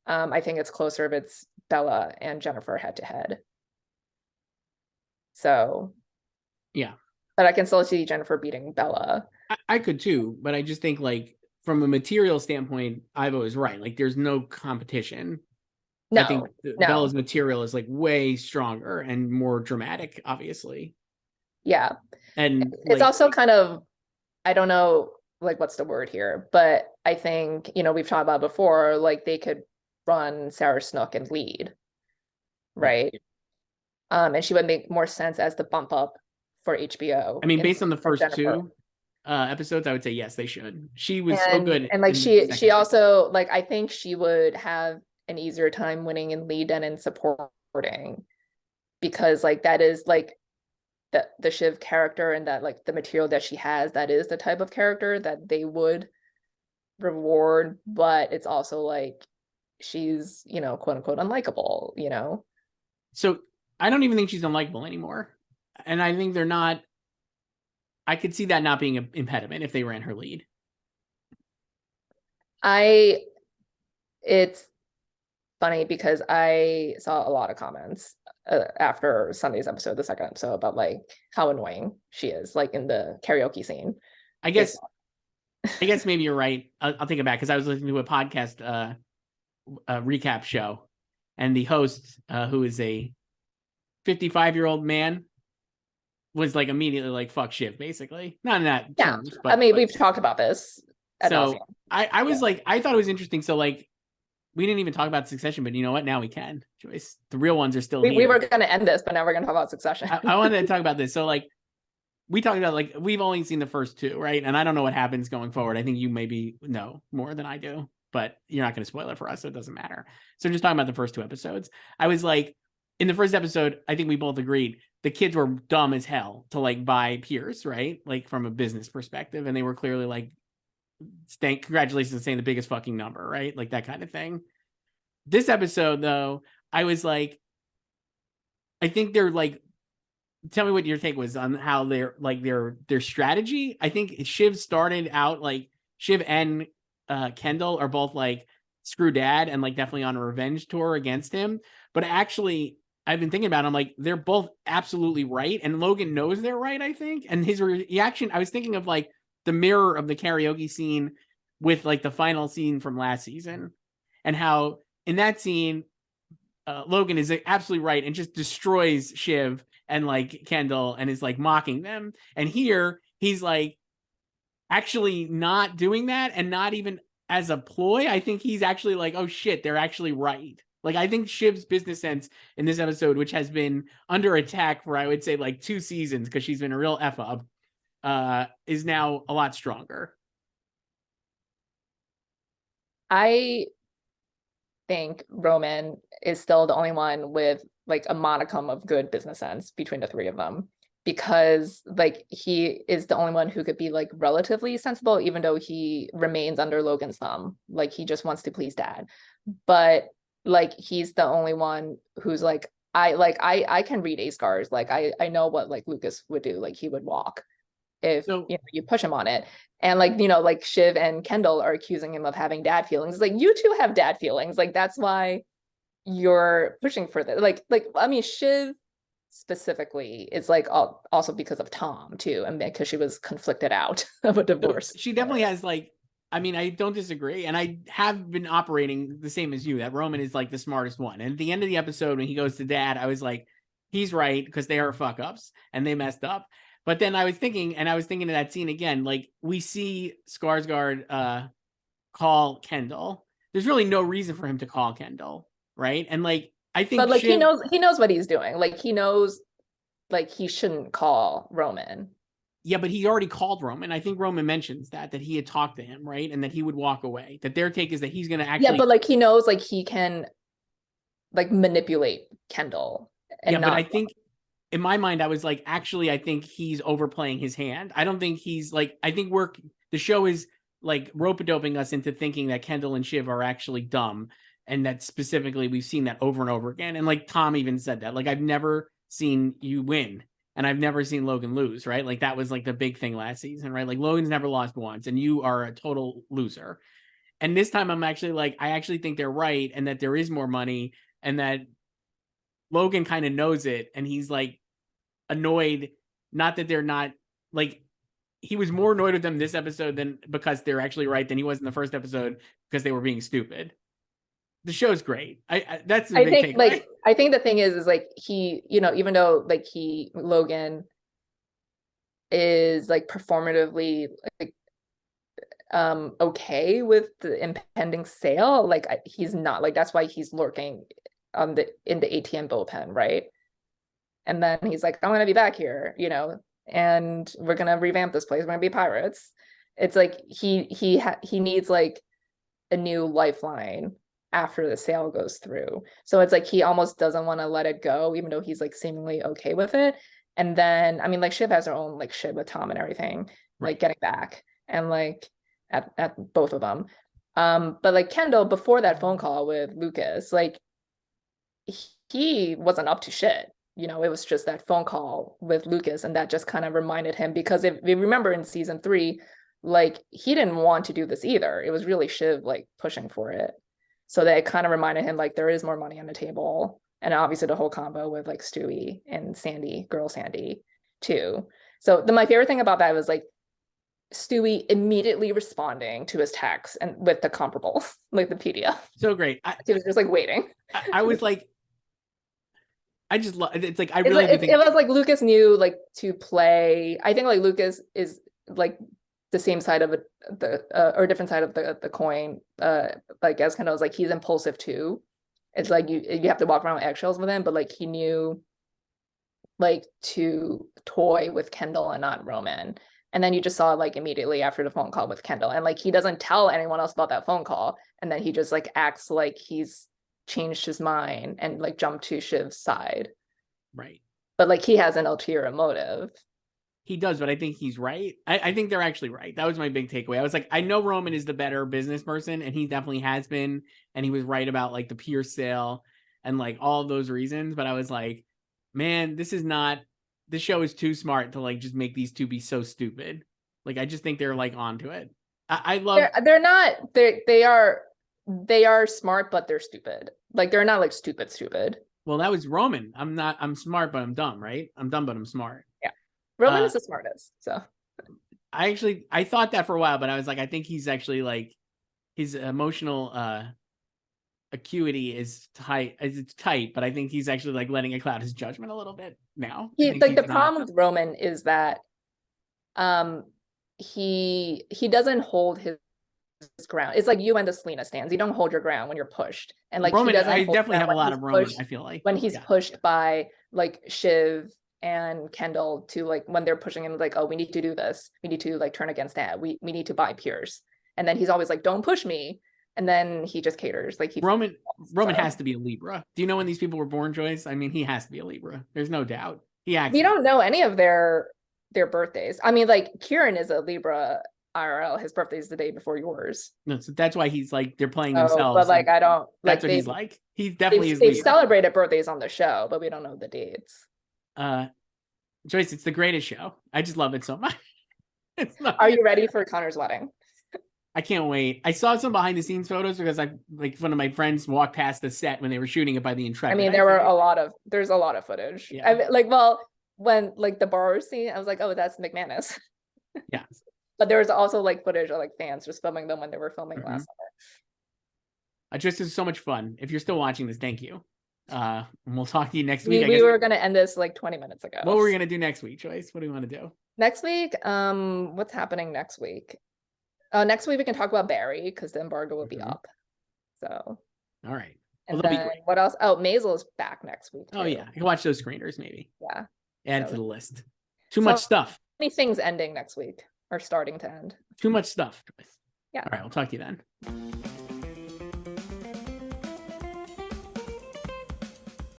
I think it's closer if it's Bella and Jennifer head to head. So Yeah. but I can still see Jennifer beating Bella. I could too, but I just think like from a material standpoint, Ivo is right. Like there's no competition. I think No. Bella's material is like way stronger and more dramatic, obviously. Yeah. And It's like, also kind of, I don't know, like what's the word here, but I think, you know, we've talked about before, like they could run Sarah Snook and lead, yeah. right? And she would make more sense as the bump up for HBO. I mean, based on the first Jennifer. two episodes, I would say yes, they should. She was so good. And like in the she second also like I think she would have an easier time winning in lead than in supporting because like that is like the Shiv character and that like the material that she has, that is the type of character that they would reward, but it's also like she's, you know, quote unquote unlikable, you know. So I don't even think she's unlikable anymore. And I think they're not. I could see that not being an impediment if they ran her lead. It's funny because I saw a lot of comments after Sunday's episode, the second episode, about like how annoying she is, like in the karaoke scene. I guess maybe you're right. I'll take it back because I was listening to a podcast recap show, and the host, who is a 55-year-old man, was like immediately like "fuck Shiv," basically. Not in that terms, but I mean, we've talked about this. So I was like, I thought it was interesting. So like, we didn't even talk about Succession, but you know what? Now we can, Joyce. The real ones are still here. We were going to end this, but now we're going to talk about Succession. I wanted to talk about this. So like, we talked about like we've only seen the first two, right? And I don't know what happens going forward. I think you maybe know more than I do, but you're not going to spoil it for us, so it doesn't matter. So just talking about the first two episodes, I was like, in the first episode, I think we both agreed the kids were dumb as hell to like buy Pierce, right? Like from a business perspective, and they were clearly like, congratulations on saying the biggest fucking number, right? Like that kind of thing. This episode, though, I was like, I think they're like, tell me what your take was on how they're like their strategy. I think Shiv started out like Shiv and Kendall are both like screw dad and like definitely on a revenge tour against him. But actually, I've been thinking about it, I'm like, they're both absolutely right. And Logan knows they're right, I think. And his reaction, I was thinking of like the mirror of the karaoke scene with like the final scene from last season and how in that scene, Logan is absolutely right and just destroys Shiv and like Kendall and is like mocking them. And here he's like actually not doing that and not even as a ploy. I think he's actually like, oh shit, they're actually right. Like I think Shiv's business sense in this episode, which has been under attack for I would say like 2 seasons because she's been a real F up, is now a lot stronger. I think Roman is still the only one with like a modicum of good business sense between the three of them. because like he is the only one who could be like relatively sensible, even though he remains under Logan's thumb. Like he just wants to please dad. But like he's the only one who's like, I can read A scars. Like I know what like Lucas would do. Like he would walk if So you know you push him on it. And like, you know, like Shiv and Kendall are accusing him of having dad feelings. Like you two have dad feelings. Like that's why you're pushing for that. Like I mean, Shiv specifically is like also because of Tom too, and because she was conflicted out of a divorce. she definitely has like, I mean, I don't disagree, and I have been operating the same as you, that Roman is like the smartest one. And at the end of the episode, when he goes to dad, I was like, he's right, because they are fuck ups and they messed up. But then I was thinking of that scene again, like we see Skarsgård call Kendall. There's really no reason for him to call Kendall, right? And like I think, but like he knows what he's doing. Like he knows, like he shouldn't call Roman. Yeah, but he already called Roman. I think Roman mentions that he had talked to him, right? And that he would walk away. That their take is that he's going to actually. Yeah, but like he knows, like he can, like manipulate Kendall. And yeah, but I think in my mind, I was like, actually, I think he's overplaying his hand. I don't think he's like. I think the show is like rope-a-doping us into thinking that Kendall and Shiv are actually dumb, and that specifically we've seen that over and over again. And like Tom even said that, like I've never seen you win. And I've never seen Logan lose, right? Like that was like the big thing last season, right? Like Logan's never lost once, and you are a total loser. And this time I'm actually like, I actually think they're right, and that there is more money, and that Logan kind of knows it, and he's like annoyed. Not that they're not like, he was more annoyed with them this episode than because they're actually right than he was in the first episode because they were being stupid. The show's great. That's the big think takeaway. like I think the thing is like he, you know, even though like Logan is like performatively like okay with the impending sale, like he's not, like that's why he's lurking on in the ATM bullpen, right? And then he's like, I'm gonna be back here, you know, and we're gonna revamp this place, we're gonna be pirates. It's like he needs like a new lifeline after the sale goes through. So it's like he almost doesn't want to let it go, even though he's like seemingly okay with it. And then I mean, like Shiv has her own like shit with Tom and everything, Right. like getting back and like at both of them. But like Kendall, before that phone call with Lucas, like he wasn't up to shit. You know, it was just that phone call with Lucas, and that just kind of reminded him, because if we remember in season 3, like he didn't want to do this either. It was really Shiv like pushing for it. So that it kind of reminded him like there is more money on the table. And obviously the whole combo with like Stewie and Sandy, girl Sandy too. So my favorite thing about that was like Stewie immediately responding to his text and with the comparables, like the PDF. So great. He was just like waiting. I was like, I just love it's like I it's really like, think it was like Lucas knew like to play. I think like Lucas is like the same side of or different side of the coin. Like as Kendall was like, he's impulsive too. It's like you have to walk around with eggshells with him, but like he knew like to toy with Kendall and not Roman. And then you just saw like immediately after the phone call with Kendall, and like he doesn't tell anyone else about that phone call, and then he just like acts like he's changed his mind and like jumped to Shiv's side. Right. But like he has an ulterior motive. He does, but I think he's right. I think they're actually right. That was my big takeaway. I was like, I know Roman is the better business person, and he definitely has been, and he was right about like the Pierce sale and like all of those reasons. But I was like, man, this show is too smart to like just make these two be so stupid. Like I just think they're like onto it. I love. They're not. They are smart, but they're stupid. Like they're not like stupid. Well, that was Roman. I'm smart, but I'm dumb, right? I'm dumb, but I'm smart. Yeah. Roman is the smartest. So I thought that for a while, but I was like, I think he's actually like his emotional acuity is tight. It's tight, but I think he's actually like letting it cloud his judgment a little bit now. Like the problem with Roman is that he doesn't hold his ground. It's like you and the Selena stands. You don't hold your ground when you're pushed. And like Roman, he doesn't I definitely have a lot of Roman, I feel like. When he's pushed by like Shiv and Kendall to like when they're pushing him like, oh, we need to do this. We need to like turn against that. We need to buy Pierce. And then he's always like, don't push me. And then he just caters. Like Roman has to be a Libra. Do you know when these people were born, Joyce? I mean, he has to be a Libra. There's no doubt. He acts. We don't know any of their birthdays. I mean, like Kieran is a Libra IRL. His birthday is the day before yours. No, so that's why he's like they're playing Oh, themselves. but like I don't That's like what he's like. He they've, definitely is. they've Libra. celebrated birthdays on the show, but we don't know the dates. Joyce, it's the greatest show. I just love it so much. Are you ready for Connor's wedding? I can't wait. I saw some behind the scenes photos because I like one of my friends walked past the set when they were shooting it by the Intrepid. I mean, there's a lot of footage. Yeah. When like the bar scene, I was like, oh, that's McManus. Yeah. But there was also like footage of like fans just filming them when they were filming last summer. Just this is so much fun. If you're still watching this, thank you. And we'll talk to you next week. We were gonna end this like 20 minutes ago. What were we gonna do next week, Joyce? What do we want to do? Next week, what's happening next week? Next week we can talk about Barry because the embargo will be up. So all right. And then what else? Oh, Maisel is back next week. Oh yeah. I can watch those screeners maybe. Yeah. Add to the list. Too much stuff. Many things ending next week or starting to end. Too much stuff. Yeah. All right, we'll talk to you then.